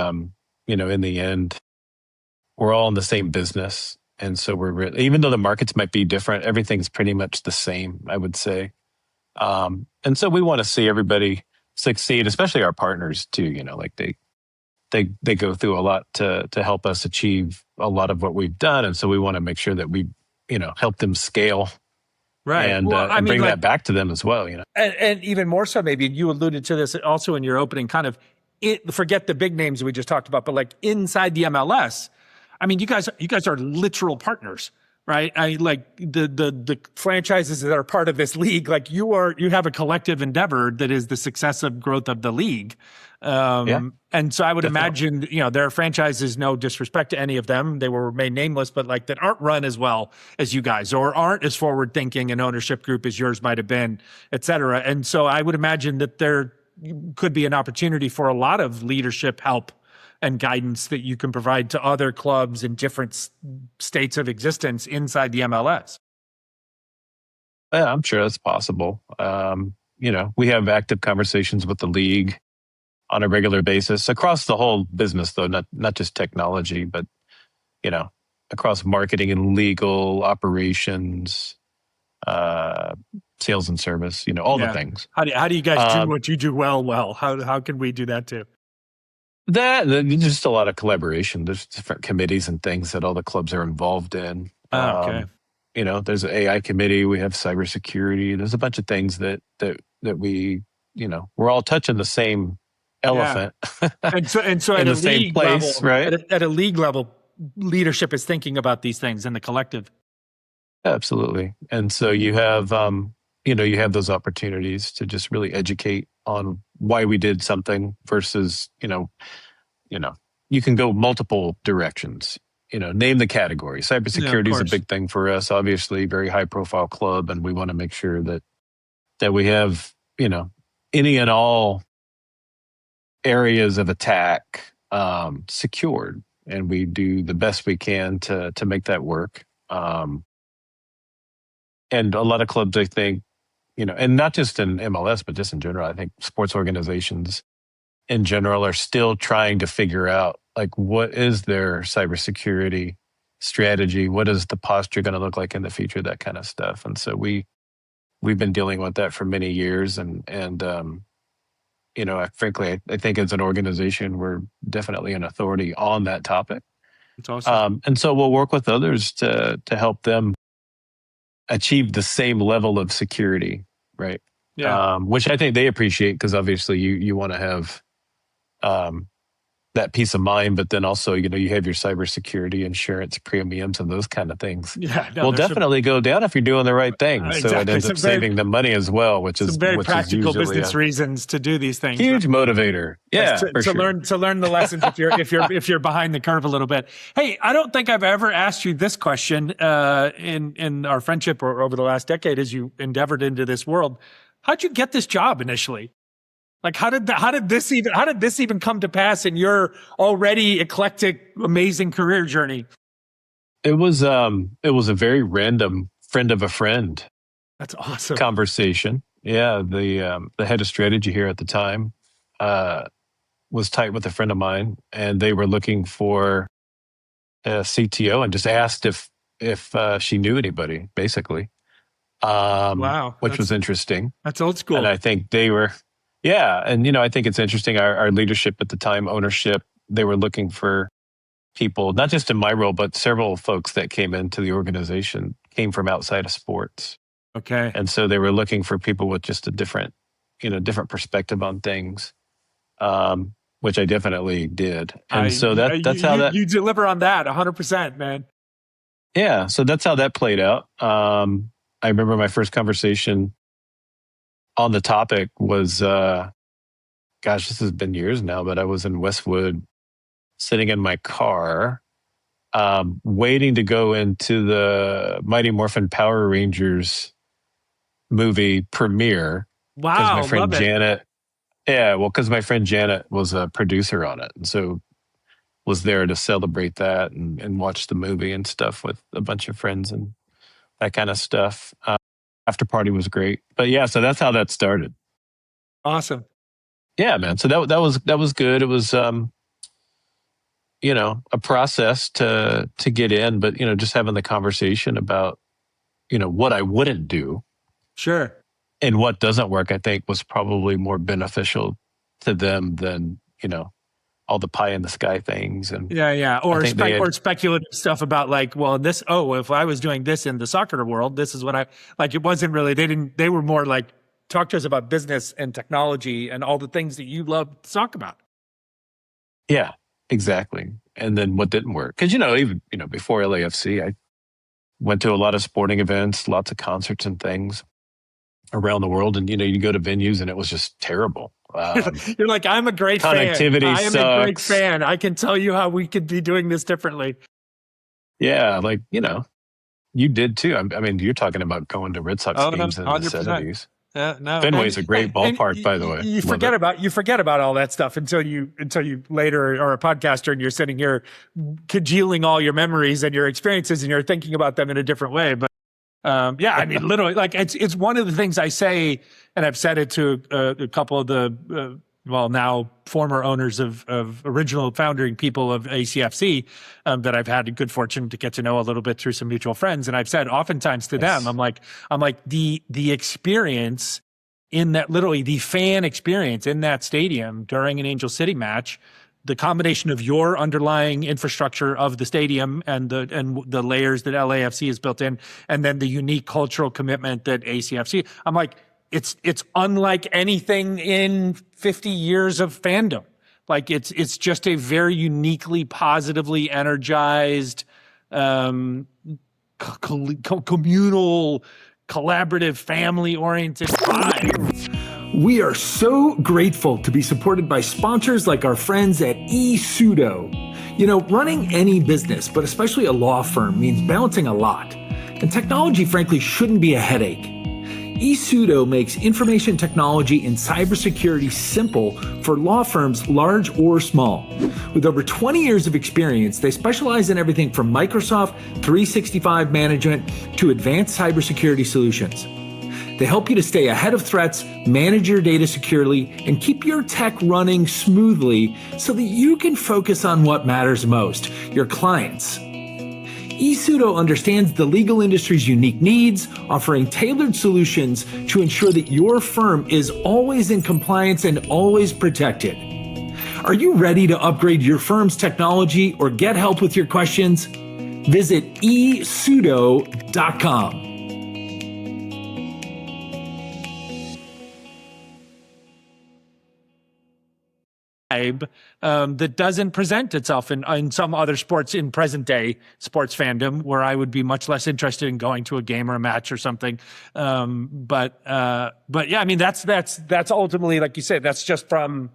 in the end, we're all in the same business. And so even though the markets might be different, everything's pretty much the same, I would say. And so we want to see everybody succeed, especially our partners too. Like they go through a lot to help us achieve a lot of what we've done. And so we want to make sure that we, help them scale. Right. And, and bring that back to them as well, And even more so, maybe you alluded to this also in your opening, kind of forget the big names we just talked about, but like inside the MLS, I mean, you guys are literal partners, right? Like the franchises that are part of this league, like you have a collective endeavor that is the success of growth of the league. And so I would imagine, there are franchises, no disrespect to any of them, they will remain nameless, but like that aren't run as well as you guys, or aren't as forward thinking an ownership group as yours might have been, et cetera. And so I would imagine that there could be an opportunity for a lot of leadership help and guidance that you can provide to other clubs in different states of existence inside the MLS. Yeah, I'm sure that's possible. We have active conversations with the league on a regular basis across the whole business, though, not just technology, but, across marketing and legal operations, sales and service, all the things. How do you guys do what you do well? How can we do that too? There's just a lot of collaboration. There's different committees and things that all the clubs are involved in. Oh, okay. There's an AI committee. We have cybersecurity. There's a bunch of things that we, we're all touching the same elephant. And so in at a the same league place, level, right? at a league level, leadership is thinking about these things in the collective. Absolutely. And so you have, you have those opportunities to just really educate on why we did something versus, you can go multiple directions. Name the category. Cybersecurity is a big thing for us. Obviously, very high profile club, and we want to make sure that we have any and all areas of attack secured, and we do the best we can to make that work. And a lot of clubs, I think, and not just in MLS, but just in general, I think sports organizations in general are still trying to figure out, like, what is their cybersecurity strategy? What is the posture going to look like in the future? That kind of stuff. And so we've been dealing with that for many years. And frankly, I think as an organization, we're definitely an authority on that topic. That's awesome. And so we'll work with others to help them achieve the same level of security, right? Yeah. Which I think they appreciate, because obviously you want to have that peace of mind, but then also, you have your cybersecurity insurance premiums and those kind of things. Yeah, will definitely go down if you're doing the right thing. Exactly. So it ends up saving them money as well, which is very which practical is usually business reasons to do these things. Huge motivator. Yeah, to learn the lessons if you're behind the curve a little bit. Hey, I don't think I've ever asked you this question in our friendship or over the last decade as you endeavored into this world. How'd you get this job initially? Like, how did this even come to pass in your already eclectic, amazing career journey? It was a very random friend of a friend. That's awesome. Conversation. Yeah. The head of strategy here at the time was tight with a friend of mine, and they were looking for a CTO, and just asked if she knew anybody, basically. Wow. Which was interesting. That's old school. And I think they were, yeah. And, I think it's interesting. Our leadership at the time, ownership, they were looking for people, not just in my role, but several folks that came into the organization came from outside of sports. Okay. And so they were looking for people with just a different perspective on things, which I definitely did. And so that's how that... You deliver on that 100%, man. Yeah. So that's how that played out. I remember my first conversation on the topic was, this has been years now, but I was in Westwood sitting in my car, waiting to go into the Mighty Morphin Power Rangers movie premiere. Wow. My friend love Janet, because my friend Janet was a producer on it. And so was there to celebrate that and watch the movie and stuff with a bunch of friends and that kind of stuff. After party was great. But yeah, so that's how that started. Awesome. Yeah, man. So that was good. It was a process to get in, but just having the conversation about what I wouldn't do. Sure. And what doesn't work, I think, was probably more beneficial to them than, all the pie in the sky things. And or speculative stuff about, like, well, if I was doing this in the soccer world, this is what it wasn't really, they were more like, talk to us about business and technology and all the things that you love to talk about. Yeah, exactly. And then what didn't work? Because, even, before LAFC, I went to a lot of sporting events, lots of concerts and things around the world. And, you go to venues and it was just terrible. You're like, I'm a great fan. Connectivity I am sucks. a great fan. I can tell you how we could be doing this differently. Yeah, you did too. I mean, you're talking about going to Red Sox games in the 70s. No, Fenway's a great ballpark, by the way. You forget about all that stuff until you later are a podcaster and you're sitting here congealing all your memories and your experiences and you're thinking about them in a different way. But I mean, literally, like, it's one of the things I say, and I've said it to a couple of the now former owners of original founding people of ACFC that I've had the good fortune to get to know a little bit through some mutual friends. And I've said oftentimes to them, I'm like the experience in that, literally the fan experience in that stadium during an Angel City match the combination of your underlying infrastructure of the stadium and the layers that LAFC has built in, and then the unique cultural commitment that ACFC, I'm like, it's unlike anything in 50 years of fandom. Like it's just a very uniquely positively energized, communal, collaborative, family-oriented vibe. We are so grateful to be supported by sponsors like our friends at eSudo. You know, running any business, but especially a law firm, means balancing a lot. And technology, frankly, shouldn't be a headache. eSudo makes information technology and cybersecurity simple for law firms large or small. With over 20 years of experience, they specialize in everything from Microsoft 365 management to advanced cybersecurity solutions. They help you to stay ahead of threats, manage your data securely, and keep your tech running smoothly so that you can focus on what matters most, your clients. eSudo understands the legal industry's unique needs, offering tailored solutions to ensure that your firm is always in compliance and always protected. Are you ready to upgrade your firm's technology or get help with your questions? Visit esudo.com. That doesn't present itself in some other sports, in present day sports fandom, where I would be much less interested in going to a game or a match or something. But yeah, I mean, that's ultimately, like you said, that's just from,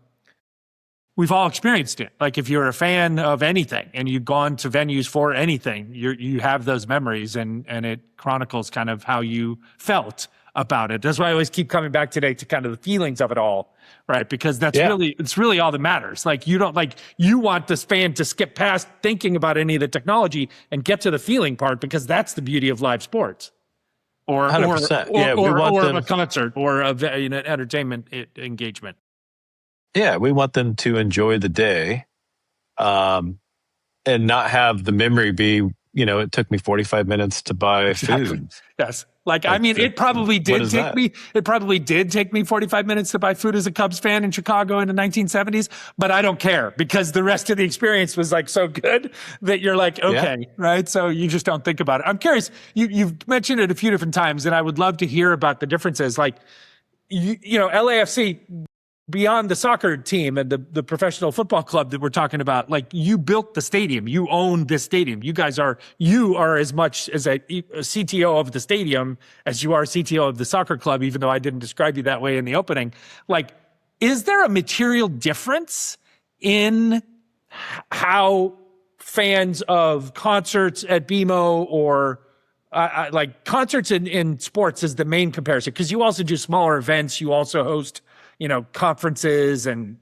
we've all experienced it. Like if you're a fan of anything and you've gone to venues for anything, you have those memories, and it chronicles kind of how you felt about it. That's why I always keep coming back today to kind of the feelings of it all, right? Because it's really all that matters. Like you want this fan to skip past thinking about any of the technology and get to the feeling part, because that's the beauty of live sports, or 100%. Or a concert or an entertainment engagement. Yeah, we want them to enjoy the day, and not have the memory be, it took me 45 minutes to buy food. Yes. Like, I mean, it probably did take me 45 minutes to buy food as a Cubs fan in Chicago in the 1970s, but I don't care, because the rest of the experience was like so good that you're like, okay, right? So you just don't think about it. I'm curious, you've mentioned it a few different times, and I would love to hear about the differences. Like, LAFC, beyond the soccer team and the professional football club that we're talking about, like, you built the stadium, you own this stadium. You are as much as a CTO of the stadium as you are CTO of the soccer club, even though I didn't describe you that way in the opening. Like, is there a material difference in how fans of concerts at BMO or like concerts in sports is the main comparison? Because you also do smaller events, you also host conferences and,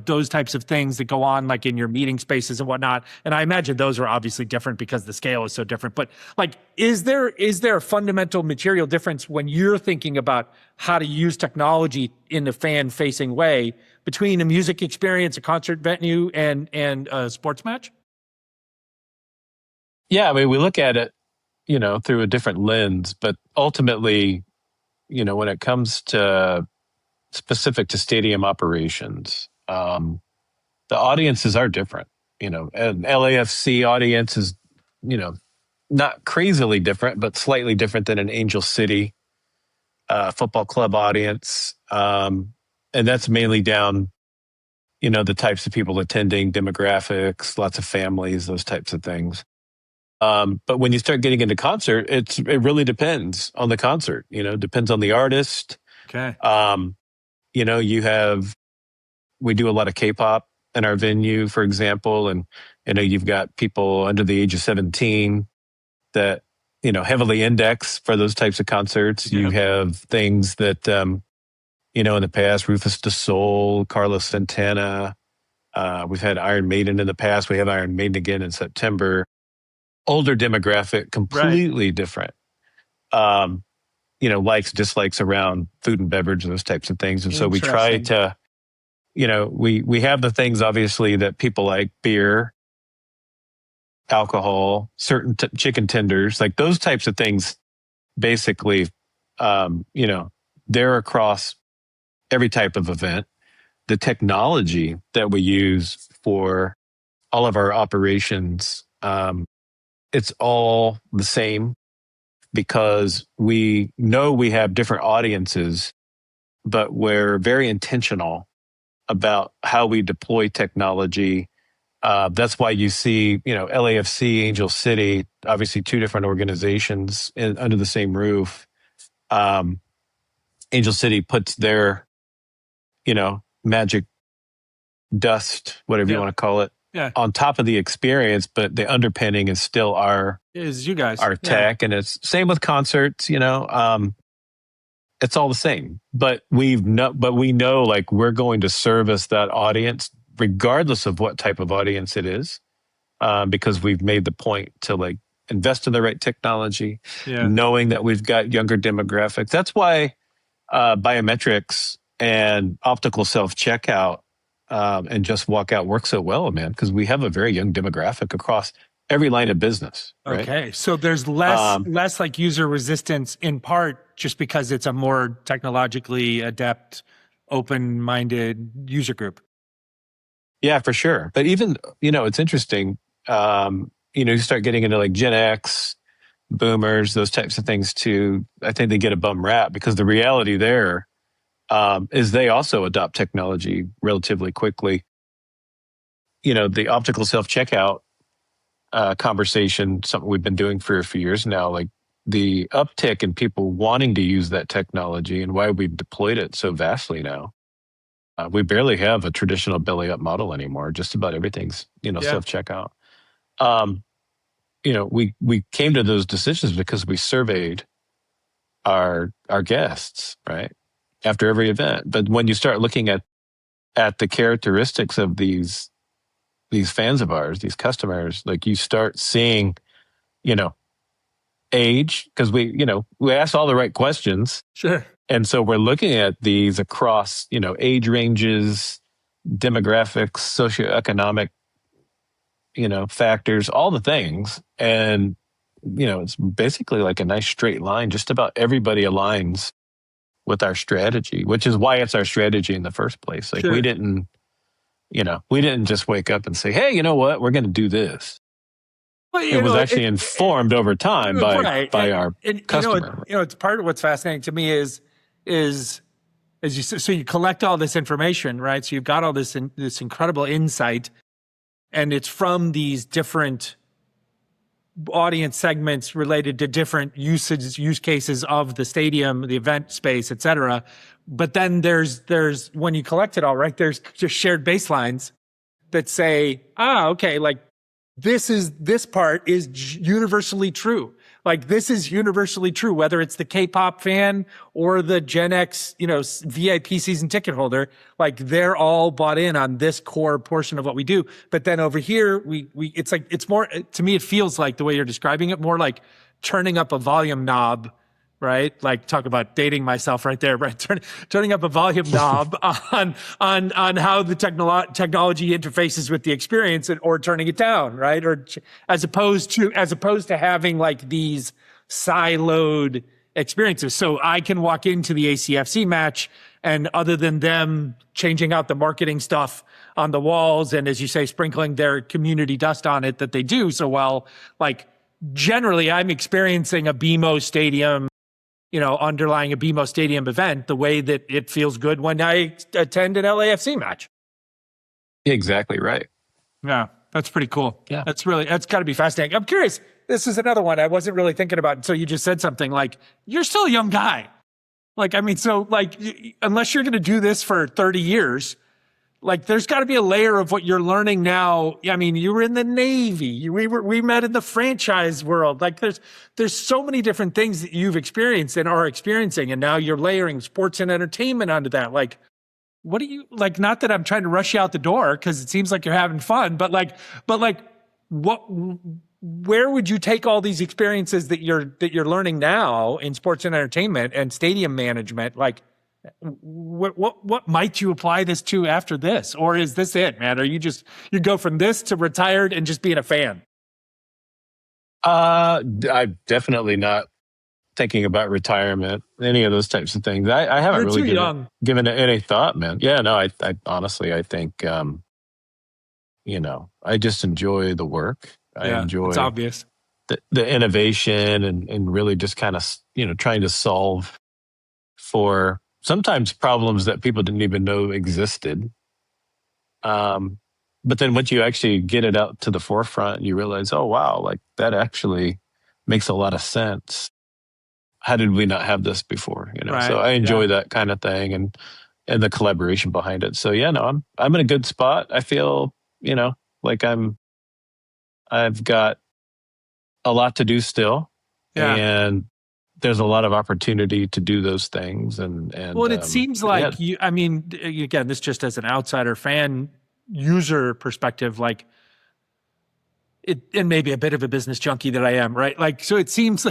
those types of things that go on, like in your meeting spaces and whatnot. And I imagine those are obviously different because the scale is so different. But like, is there a fundamental material difference when you're thinking about how to use technology in a fan-facing way between a music experience, a concert venue, and a sports match? Yeah, I mean, we look at it, through a different lens, but ultimately, when it comes to specific to stadium operations, the audiences are different. An LAFC audience is, not crazily different, but slightly different than an Angel City football club audience. And that's mainly down, the types of people attending, demographics, lots of families, those types of things. But when you start getting into concert, it really depends on the concert, depends on the artist. Okay. We do a lot of K-pop in our venue, for example, and you've got people under the age of 17 that heavily index for those types of concerts. Yeah. You have things that in the past, Rufus Du Sol, Carlos Santana. We've had Iron Maiden in the past. We have Iron Maiden again in September. Older demographic, completely different. Likes, dislikes around food and beverage, those types of things. And so we try to, we have the things, obviously, that people like: beer, alcohol, certain chicken tenders, like those types of things. Basically, they're across every type of event. The technology that we use for all of our operations, it's all the same because we know we have different audiences, but we're very intentional about how we deploy technology. That's why you see, LAFC, Angel City, obviously two different organizations under the same roof. Angel City puts their, magic dust, whatever you want to call it, on top of the experience, but the underpinning is still is you guys, our tech, and it's same with concerts. It's all the same, but we know like we're going to service that audience regardless of what type of audience it is, because we've made the point to like invest in the right technology, knowing that we've got younger demographics. That's why biometrics and optical self-checkout and just walk out work so well, man, because we have a very young demographic across every line of business. Right? Okay. So there's less like user resistance in part just because it's a more technologically adept, open-minded user group. Yeah, for sure. But even, it's interesting. You start getting into like Gen X, boomers, those types of things too. I think they get a bum rap because the reality there is they also adopt technology relatively quickly. The optical self-checkout conversation, something we've been doing for a few years now, like the uptick in people wanting to use that technology and why we've deployed it so vastly now. We barely have a traditional belly up model anymore. Just about everything's, self-checkout. We came to those decisions because we surveyed our guests, right? After every event. But when you start looking at the characteristics of these fans of ours, these customers, like you start seeing, age, because we ask all the right questions. Sure. And so we're looking at these across, age ranges, demographics, socioeconomic, factors, all the things. And, it's basically like a nice straight line. Just about everybody aligns with our strategy, which is why it's our strategy in the first place. Like we didn't just wake up and say, hey, you know what, we're going to do this. Well, it was actually informed over time by our customer. It's part of what's fascinating to me is as you so you collect all this information, right? So you've got all this incredible insight, and it's from these different audience segments related to different use cases of the stadium, the event space, et cetera. But then there's when you collect it all, right? There's just shared baselines that say, okay, like this part is universally true. Like this is universally true, whether it's the K-pop fan or the Gen X, VIP season ticket holder, like they're all bought in on this core portion of what we do. But then over here, it's more, to me, it feels like the way you're describing it, more like turning up a volume knob, right? Like talk about dating myself right there, right? Turning up a volume knob on how the technology interfaces with the experience, or turning it down, right? Or as opposed to having like these siloed experiences. So I can walk into the ACFC match, and other than them changing out the marketing stuff on the walls, and as you say, sprinkling their community dust on it that they do so well, like generally I'm experiencing a BMO Stadium, underlying a BMO Stadium event, the way that it feels good when I attend an LAFC match. Exactly right. Yeah, that's pretty cool. Yeah. That's got to be fascinating. I'm curious, this is another one I wasn't really thinking about until you just said something like, you're still a young guy. Like, I mean, so like, unless you're going to do this for 30 years, like there's got to be a layer of what you're learning now. I mean, you were in the Navy. We met in the franchise world. Like there's so many different things that you've experienced and are experiencing. And now you're layering sports and entertainment onto that. Like, what do you like? Not that I'm trying to rush you out the door, because it seems like you're having fun, but where would you take all these experiences that you're learning now in sports and entertainment and stadium management? Like, what might you apply this to after this? Or is this it, man? Or you go from this to retired and just being a fan? I'm definitely not thinking about retirement, any of those types of things. I haven't really given it any thought, man. Yeah, no, I honestly, I think, I just enjoy the work. I Yeah, it's enjoy obvious. the innovation and really just kind of, trying to solve for sometimes problems that people didn't even know existed. But then once you actually get it out to the forefront, you realize, oh, wow, like that actually makes a lot of sense. How did we not have this before? So Right. I Yeah. enjoy that kind of thing and the collaboration behind it. So yeah, no, I'm in a good spot. I feel, like I've got a lot to do still, Yeah. and there's a lot of opportunity to do those things. Well, and it seems Yeah, like I mean, again, this just as an outsider fan user perspective, like it, and maybe a bit of a business junkie that I am, right? Like, so it seems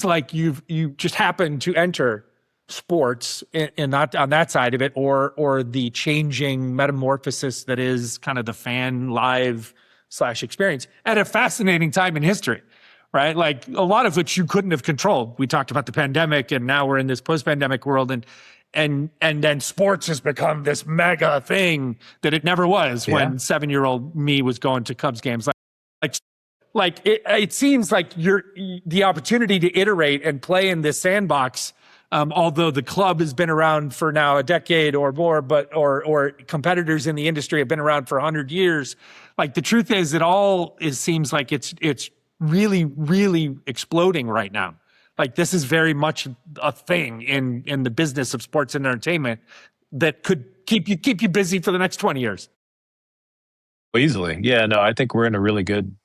like you just happen to enter sports and not on that side of it, or the changing metamorphosis that is kind of the fan live / experience at a fascinating time in history, right? Like a lot of which you couldn't have controlled. We talked about the pandemic, and now we're in this post-pandemic world, and then sports has become this mega thing that it never was yeah, when 7-year-old me was going to Cubs games. Like it seems like the opportunity to iterate and play in this sandbox. Although the club has been around for now a decade or more, or competitors in the industry have been around for 100 years. Like the truth is, seems like it's really, really exploding right now. Like this is very much a thing in the business of sports and entertainment that could keep you busy for the next 20 years. easily. Yeah, no, I think we're in a really good,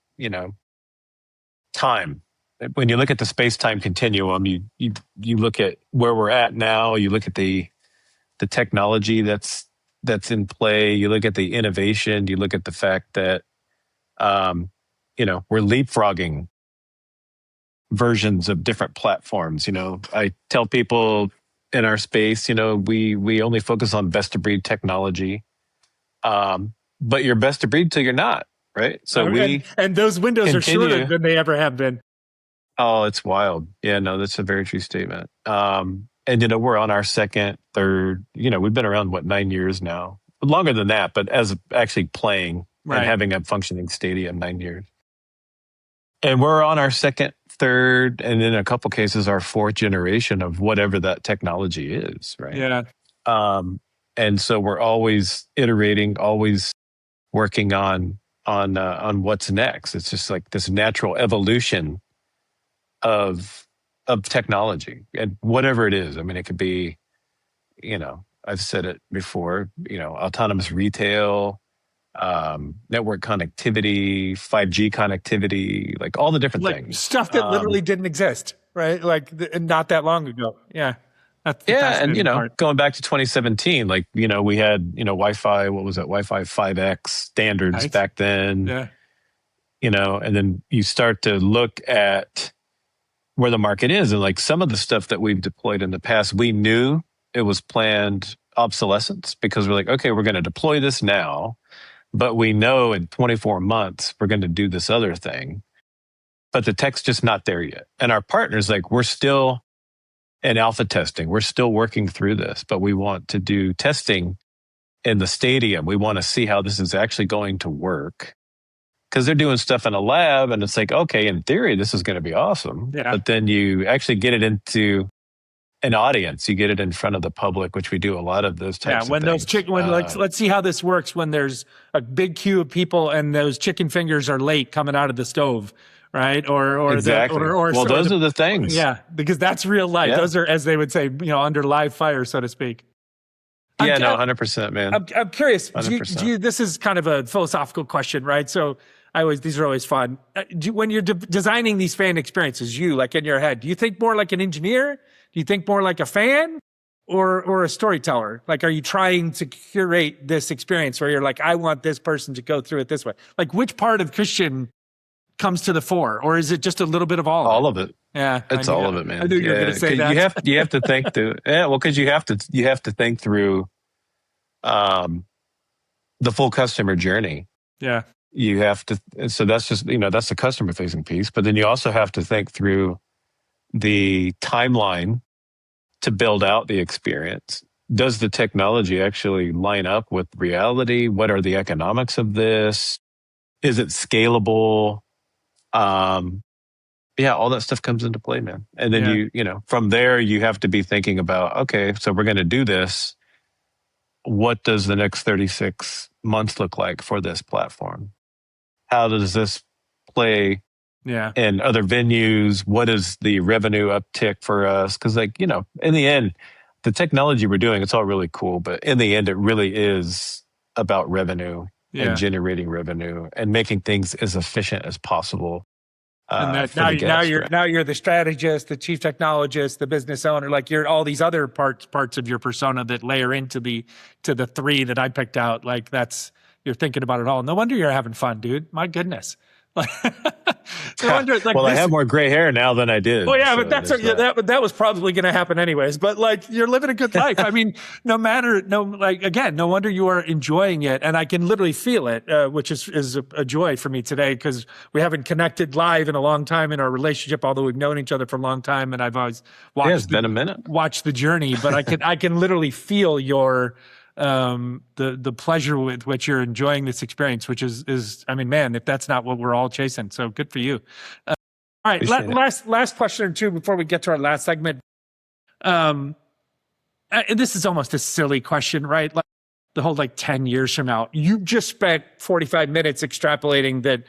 time. When you look at the space-time continuum, you look at where we're at now, you look at the technology that's in play, you look at the innovation, you look at the fact that we're leapfrogging versions of different platforms. I tell people in our space, we only focus on best of breed technology. But you're best of breed till you're not, right? So and those windows are shorter than they ever have been. Oh, it's wild. Yeah, no, that's a very true statement. And we're on our second, third, we've been around 9 years now. Longer than that, but as actually playing and having a functioning stadium, 9 years. And we're on our second, third, and in a couple cases our fourth generation of whatever that technology is, right? Yeah. And so we're always iterating, always working on what's next. It's just like this natural evolution of technology, and whatever it is. I mean, it could be, I've said it before, autonomous retail, network connectivity, 5G connectivity, like all the different things. Stuff that literally didn't exist, right? Like not that long ago. Yeah. That's the and part. going back to 2017, like we had Wi-Fi. What was that? Wi-Fi 5X standards back then. Yeah. And then you start to look at where the market is, and like some of the stuff that we've deployed in the past, we knew it was planned obsolescence because we're like, okay, we're going to deploy this now, but we know in 24 months we're going to do this other thing, but the tech's just not there yet. And our partners, like, we're still in alpha testing. We're still working through this, but we want to do testing in the stadium. We want to see how this is actually going to work, because they're doing stuff in a lab and it's like, okay, in theory, this is going to be awesome. Yeah. But then you actually get it into an audience, you get it in front of the public, which we do a lot of those types of things. Let's see how this works when there's a big queue of people and those chicken fingers are late coming out of the stove. Right. Exactly. Those are the things. Yeah. Because that's real life. Yeah. Those are, as they would say, under live fire, so to speak. 100%, man. I'm curious. 100%. This is kind of a philosophical question, right? So these are always fun. When you're designing these fan experiences, like in your head, do you think more like an engineer? Do you think more like a fan or a storyteller? Like, are you trying to curate this experience where you're like, I want this person to go through it this way? Like, which part of Christian comes to the fore, or is it just a little bit of all? All of it. Yeah, it's all of it, man. I knew you were going to say that. You have to think through. Yeah, well, because you have to think through, the full customer journey. Yeah, you have to. So that's just that's the customer facing piece, but then you also have to think through the timeline to build out the experience. Does the technology actually line up with reality? What are the economics of this? Is it scalable? Yeah, all that stuff comes into play, man. And then from there, you have to be thinking about, okay, so we're going to do this. What does the next 36 months look like for this platform? How does this play in other venues? What is the revenue uptick for us? Because in the end, the technology we're doing, it's all really cool, but in the end, it really is about revenue and generating revenue and making things as efficient as possible. And that now you're the strategist, the chief technologist, the business owner. Like you're all these other parts of your persona that layer into the three that I picked out. Like you're thinking about it all. No wonder you're having fun, dude. My goodness. No wonder, I have more gray hair now than I did. Well, yeah, but that was probably going to happen anyways. But you're living a good life. I mean, no wonder you are enjoying it, and I can literally feel it, which is a joy for me today because we haven't connected live in a long time in our relationship. Although we've known each other for a long time, and I've always watched been a minute. Watched the journey, but I can literally feel your. The pleasure with which you're enjoying this experience, which is, I mean, man, if that's not what we're all chasing, so good for you. All right, last question or two before we get to our last segment. This is almost a silly question, right? Like the whole 10 years from now, you just spent 45 minutes extrapolating that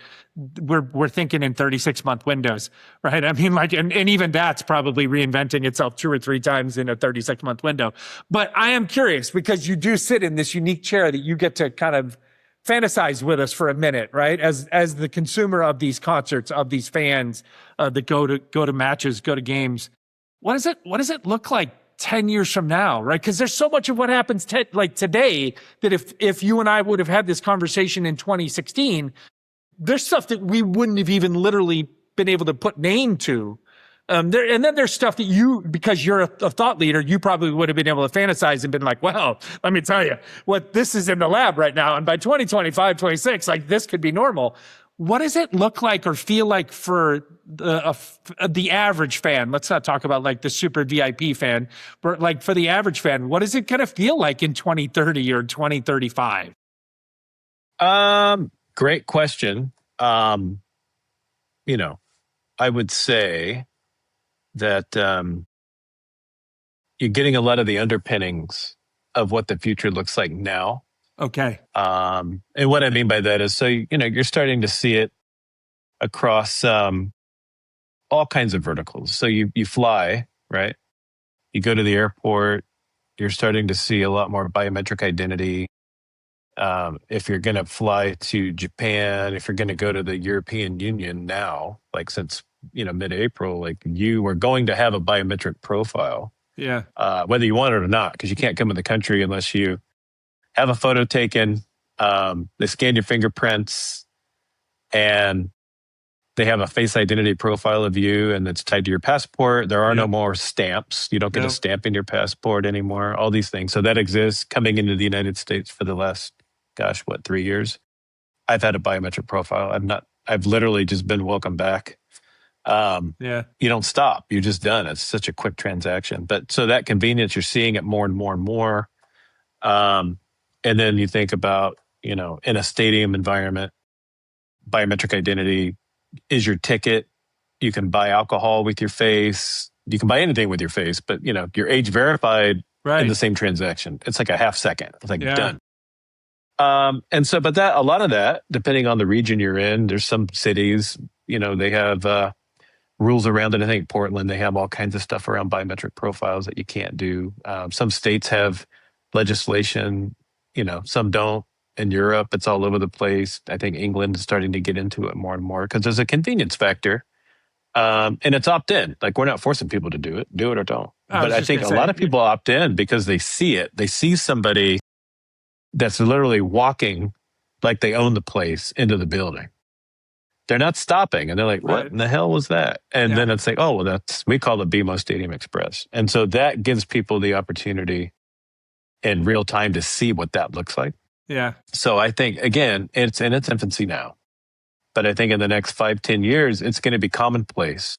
we're thinking in 36-month windows, right? I mean, and even that's probably reinventing itself 2 or 3 times in a 36-month window. But I am curious because you do sit in this unique chair that you get to kind of fantasize with us for a minute, right? As the consumer of these concerts, of these fans that go to matches, go to games. What does it look like 10 years from now, right? Because there's so much of what happens today that if you and I would have had this conversation in 2016, there's stuff that we wouldn't have even literally been able to put name to. And then there's stuff that because you're a thought leader, you probably would have been able to fantasize and been like, well, let me tell you what this is in the lab right now. And by 2025, 26, this could be normal. What does it look like or feel like for the average fan? Let's not talk about the super VIP fan, but for the average fan, what is it going to feel like in 2030 or 2035? Great question. I would say that you're getting a lot of the underpinnings of what the future looks like now. Okay. And what I mean by that is, so, you're starting to see it across all kinds of verticals. So you fly, right? You go to the airport, you're starting to see a lot more biometric identity. If you're going to fly to Japan, if you're going to go to the European Union now, since, mid-April, you are going to have a biometric profile. Yeah. Whether you want it or not, because you can't come in the country unless you have a photo taken. They scan your fingerprints and they have a face identity profile of you, and it's tied to your passport. There are no more stamps. You don't get a stamp in your passport anymore. All these things. So that exists coming into the United States for the last, 3 years. I've had a biometric profile. I've literally just been welcome back. You don't stop. You're just done. It's such a quick transaction. But so that convenience, you're seeing it more and more and more. And then you think about, in a stadium environment, biometric identity is your ticket. You can buy alcohol with your face. You can buy anything with your face, but you're age verified in the same transaction. It's like a half second. It's done. And so, but a lot of that, depending on the region you're in, there's some cities, they have rules around it. I think Portland, they have all kinds of stuff around biometric profiles that you can't do. Some states have legislation, some don't. In Europe, it's all over the place. I think England is starting to get into it more and more because there's a convenience factor. And it's opt-in. We're not forcing people to do it or don't. But I think a lot of people opt in because they see it. They see somebody that's literally walking like they own the place into the building. They're not stopping. And they're like, what in the hell was that? And then it's oh, well, we call it BMO Stadium Express. And so that gives people the opportunity in real time to see what that looks like. Yeah. So I think, again, it's in its infancy now. But I think in the next 5-10 years, it's going to be commonplace.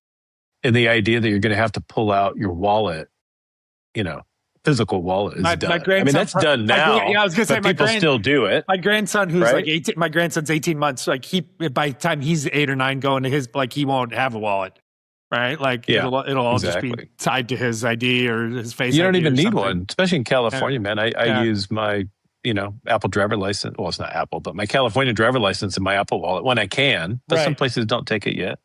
And the idea that you're going to have to pull out your wallet, physical wallet is My done. grandson, I mean, that's done now. I was gonna say but people still do it. My grandson, who's right? like 18, my grandson's 18 months. Like by the time he's 8 or 9, going to his, like he won't have a wallet, right? Like it'll all just be tied to his ID or his face. You don't ID even need something. One, especially in California, man. I use my Apple driver license. Well, it's not Apple, but my California driver license in my Apple wallet when I can. But some places don't take it yet.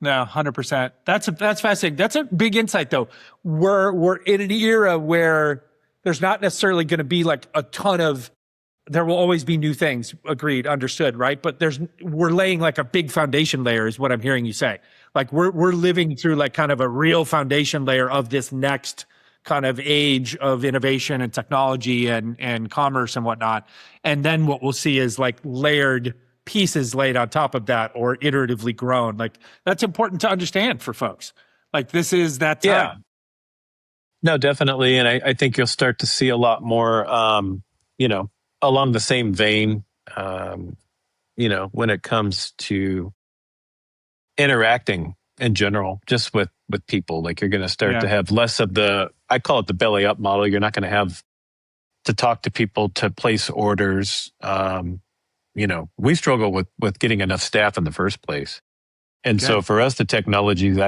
No, 100%. That's fascinating. That's a big insight, though. We're in an era where there's not necessarily going to be like a ton of. There will always be new things. Agreed, understood, right? But we're laying like a big foundation layer, is what I'm hearing you say. Like we're living through like kind of a real foundation layer of this next kind of age of innovation and technology and commerce and whatnot. And then what we'll see is like layered pieces laid on top of that, or iteratively grown. Like that's important to understand for folks. Like this is that time. Yeah. No, definitely. And I think you'll start to see a lot more, along the same vein, when it comes to interacting in general, just with people. Like you're going to start to have less of I call it the belly up model. You're not going to have to talk to people to place orders. We struggle with getting enough staff in the first place. And so for us, the technology has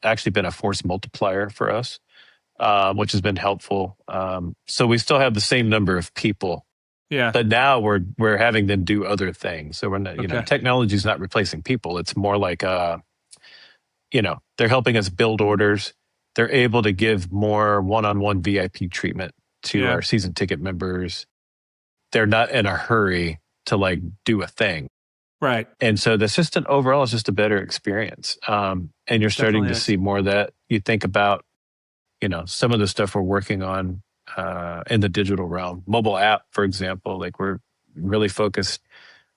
actually been a force multiplier for us, which has been helpful. So we still have the same number of people. Yeah. But now we're having them do other things. So we're not, technology is not replacing people. It's more like, they're helping us build orders. They're able to give more one-on-one VIP treatment to our season ticket members. They're not in a hurry to like do a thing. Right. And so the assistant overall is just a better experience. And you're starting to see more of that. You think about, some of the stuff we're working on in the digital realm, mobile app, for example, like we're really focused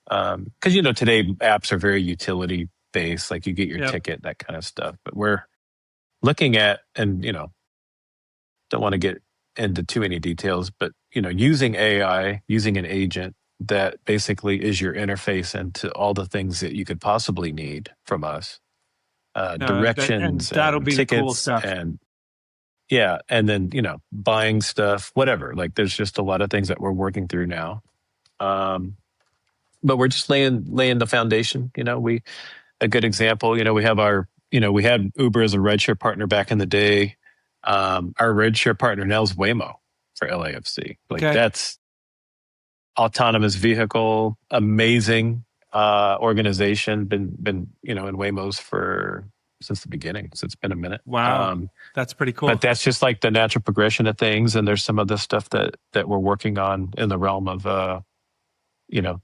because, today apps are very utility based, like you get your ticket, that kind of stuff. But we're looking at, and, don't want to get into too many details, but, using AI, using an agent that basically is your interface into all the things that you could possibly need from us, directions, and that'll be tickets, the cool stuff. And then, buying stuff, whatever. Like there's just a lot of things that we're working through now. But we're just laying the foundation. A good example, we have we had Uber as a rideshare partner back in the day. Our rideshare partner now is Waymo for LAFC. Like that's autonomous vehicle, amazing organization. Been in Waymo's since the beginning. So it's been a minute. Wow, that's pretty cool. But that's just like the natural progression of things. And there's some of the stuff that we're working on in the realm of the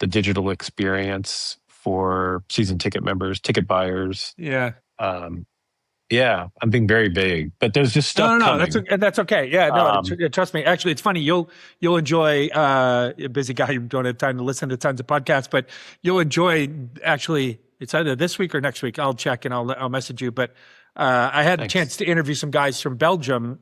digital experience for season ticket members, ticket buyers. Yeah. I'm being very vague, but there's just stuff coming. That's okay. Yeah, no, trust me. Actually, it's funny. You'll enjoy a busy guy. You don't have time to listen to tons of podcasts, but you'll enjoy actually. It's either this week or next week. I'll check and I'll message you. But I had a chance to interview some guys from Belgium.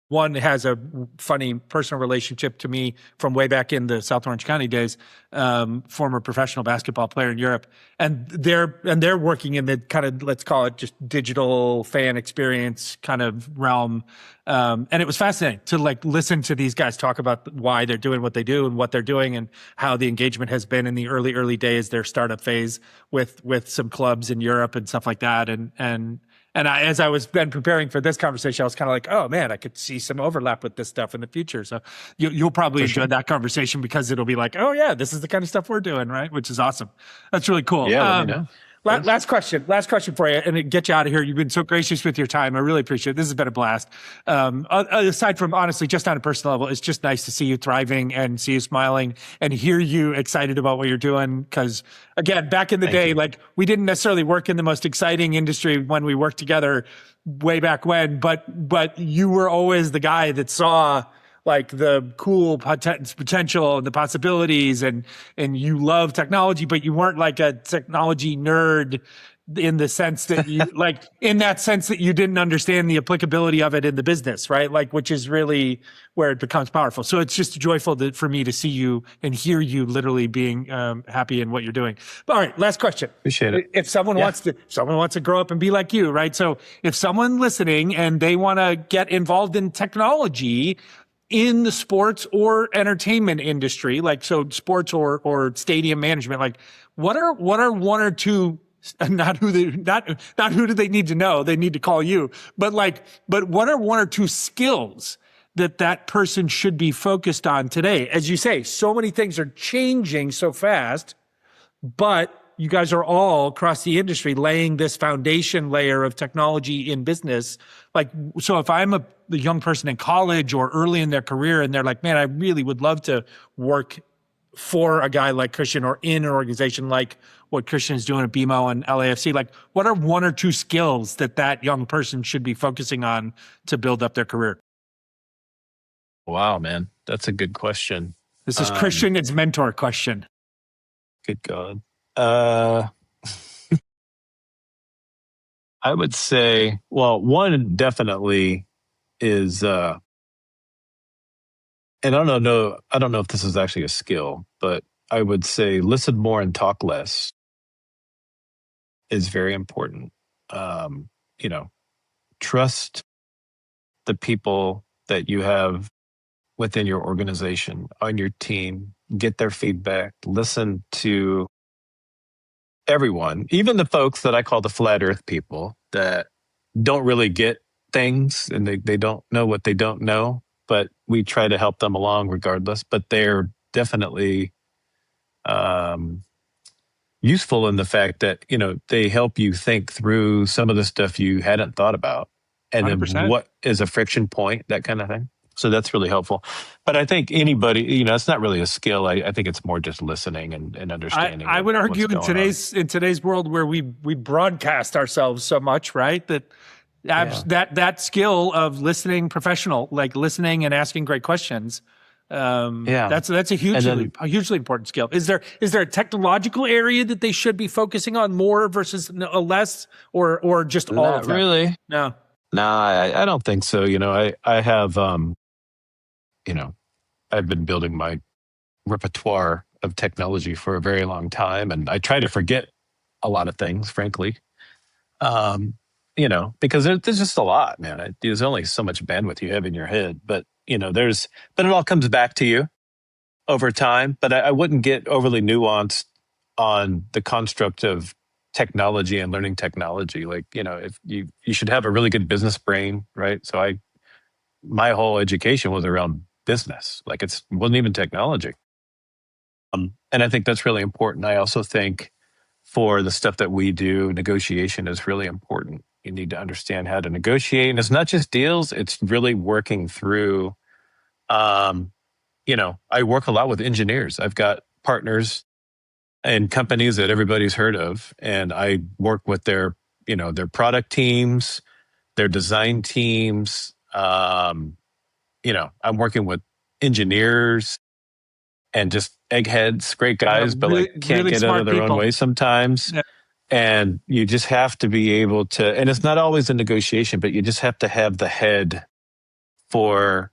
One has a funny personal relationship to me from way back in the South Orange County days, former professional basketball player in Europe. And they're working in the kind of, let's call it just digital fan experience kind of realm. And it was fascinating to like listen to these guys talk about why they're doing what they do and what they're doing and how the engagement has been in the early days, their startup phase with some clubs in Europe and stuff like that. And as I was been preparing for this conversation, I was kind of like, oh man, I could see some overlap with this stuff in the future. So you'll probably enjoy that conversation because it'll be like, oh yeah, this is the kind of stuff we're doing, right? Which is awesome. That's really cool. Yeah, let me know. Last question for you, and to get you out of here. You've been so gracious with your time. I really appreciate it. This has been a blast. Aside from honestly, just on a personal level, it's just nice to see you thriving and see you smiling and hear you excited about what you're doing. Because again, back in the day, like we didn't necessarily work in the most exciting industry when we worked together way back when, but you were always the guy that saw like the cool potential and the possibilities and you love technology, but you weren't like a technology nerd in the sense that you like, in that sense that you didn't understand the applicability of it in the business, right? Like, which is really where it becomes powerful. So it's just joyful for me to see you and hear you literally being happy in what you're doing. But all right, last question. Appreciate it. If someone wants to grow up and be like you, right? So if someone listening and they want to get involved in technology in the sports or entertainment industry, like so sports or stadium management, like what are one or two, not who do they need to know, they need to call you, but what are one or two skills that person should be focused on today? As you say, so many things are changing so fast, but you guys are all across the industry laying this foundation layer of technology in business. Like, so if I'm a young person in college or early in their career and they're like, man, I really would love to work for a guy like Christian or in an organization like what Christian is doing at BMO and LAFC, like what are one or two skills that young person should be focusing on to build up their career? Wow, man. That's a good question. This is Christian's mentor question. Good God. I would say, well, one definitely is, and I don't know if this is actually a skill, but I would say listen more and talk less is very important. Trust the people that you have within your organization, on your team, get their feedback, listen to everyone, even the folks that I call the flat earth people that don't really get things and they don't know what they don't know, but we try to help them along regardless. But they're definitely useful in the fact that, they help you think through some of the stuff you hadn't thought about. And 100%. Then what is a friction point, that kind of thing. So that's really helpful. But I think anybody, it's not really a skill. I think it's more just listening and understanding. I would argue in today's world where we broadcast ourselves so much, right? That skill of listening professional, like listening and asking great questions. That's a hugely important skill. Is there a technological area that they should be focusing on more versus less, or just all of them? Not really. No, I don't think so. I have, I've been building my repertoire of technology for a very long time, and I try to forget a lot of things, frankly. Because there's just a lot, man. There's only so much bandwidth you have in your head, but but it all comes back to you over time. But I wouldn't get overly nuanced on the construct of technology and learning technology. Like, if you should have a really good business brain, right? So my whole education was around business. Like it wasn't even technology. And I think that's really important. I also think for the stuff that we do, negotiation is really important. You need to understand how to negotiate. And it's not just deals, it's really working through, I work a lot with engineers. I've got partners and companies that everybody's heard of. And I work with their product teams, their design teams. I'm working with engineers and just eggheads, great guys, but can't get out of their own way sometimes. Yeah. And you just have to be able to, and it's not always a negotiation, but you just have to have the head for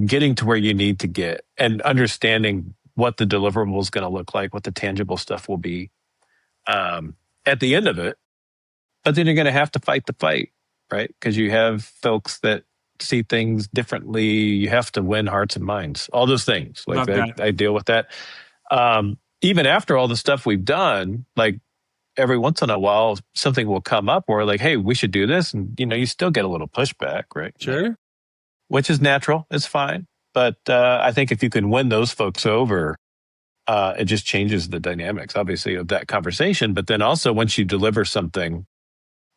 getting to where you need to get and understanding what the deliverable is going to look like, what the tangible stuff will be at the end of it. But then you're going to have to fight the fight, right? Because you have folks that see things differently. You have to win hearts and minds, all those things. Like I deal with that. Even after all the stuff we've done, like every once in a while, something will come up where like, hey, we should do this. And, you still get a little pushback, right? Sure. Which is natural. It's fine. But I think if you can win those folks over, it just changes the dynamics, obviously, of that conversation. But then also once you deliver something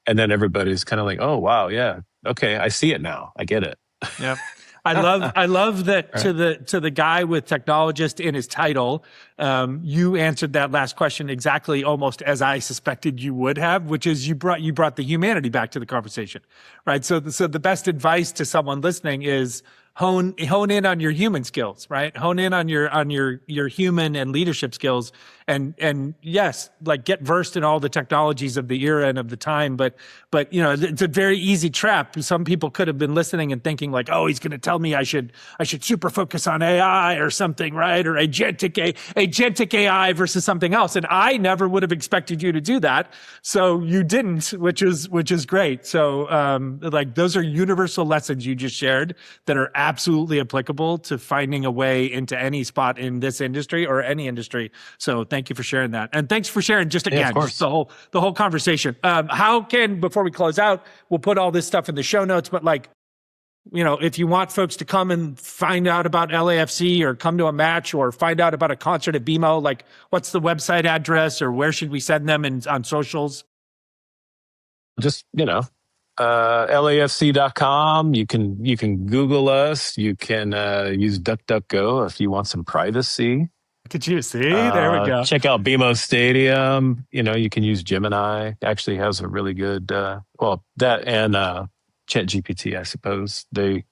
and then everybody's kind of like, oh, wow, yeah. Okay, I see it now. I get it. Yep. I love that right. to the guy with technologist in his title, you answered that last question exactly almost as I suspected you would have, which is you brought the humanity back to the conversation, right? So the best advice to someone listening is hone in on your human skills, right? Hone in on your human and leadership skills. And yes, like get versed in all the technologies of the era and of the time. But it's a very easy trap. Some people could have been listening and thinking like, oh, he's going to tell me I should super focus on AI or something, right? Or agentic AI versus something else. And I never would have expected you to do that. So you didn't, which is great. So like those are universal lessons you just shared that are absolutely applicable to finding a way into any spot in this industry or any industry. So thank you for sharing that. And thanks for sharing just again, just the whole conversation. How can, before we close out, we'll put all this stuff in the show notes, but like, if you want folks to come and find out about LAFC or come to a match or find out about a concert at BMO, like what's the website address or where should we send them on socials? Just, LAFC.com. You can Google us. You can use DuckDuckGo if you want some privacy. Did you see? There we go. Check out BMO Stadium. You can use Gemini. Actually has a really good, that and ChatGPT, I suppose. They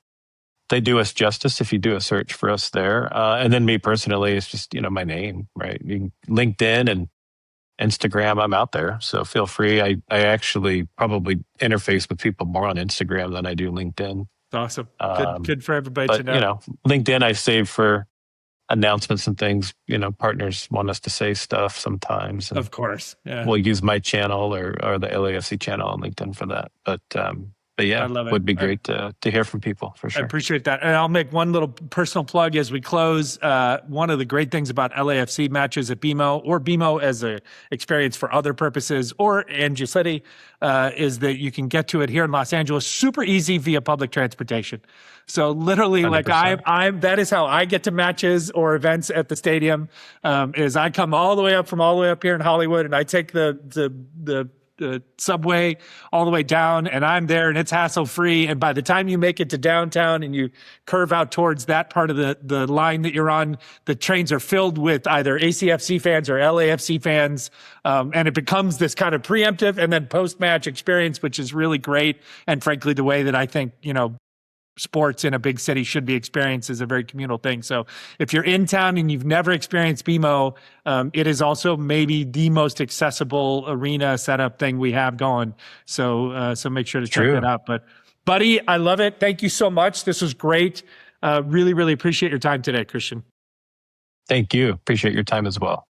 do us justice if you do a search for us there. And then me personally, it's just, my name, right? LinkedIn and Instagram, I'm out there. So feel free. I actually probably interface with people more on Instagram than I do LinkedIn. Awesome. Good for everybody to know. LinkedIn I save for announcements and things. Partners want us to say stuff sometimes. Of course. Yeah. We'll use my channel or the LAFC channel on LinkedIn for that. But yeah, it would be great to hear from people for sure. I appreciate that. And I'll make one little personal plug as we close. One of the great things about LAFC matches at BMO or BMO as an experience for other purposes or Angeles City is that you can get to it here in Los Angeles super easy via public transportation. So literally 100%. Like that is how I get to matches or events at the stadium is I come all the way up here in Hollywood and I take the subway all the way down and I'm there and it's hassle free. And by the time you make it to downtown and you curve out towards that part of the line that you're on, the trains are filled with either ACFC fans or LAFC fans. And it becomes this kind of preemptive and then post-match experience, which is really great. And frankly, the way that I think, sports in a big city should be experienced is a very communal thing. So if you're in town and you've never experienced BMO, it is also maybe the most accessible arena setup thing we have going. So make sure to check that out. But buddy, I love it. Thank you so much. This was great. Really, really appreciate your time today, Christian. Thank you. Appreciate your time as well.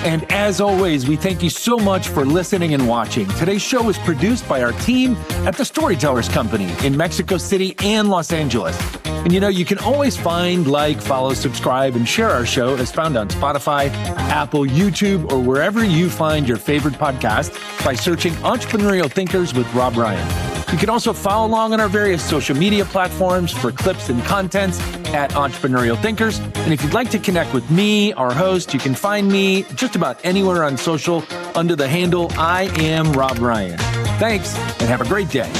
And as always, we thank you so much for listening and watching. Today's show is produced by our team at the Storytellers Company in Mexico City and Los Angeles. And you can always find, follow, subscribe, and share our show as found on Spotify, Apple, YouTube, or wherever you find your favorite podcast by searching Entrepreneurial Thinkers with Rob Ryan. You can also follow along on our various social media platforms for clips and contents at Entrepreneurial Thinkers. And if you'd like to connect with me, our host, you can find me just about anywhere on social under the handle I am Rob Ryan. Thanks and have a great day.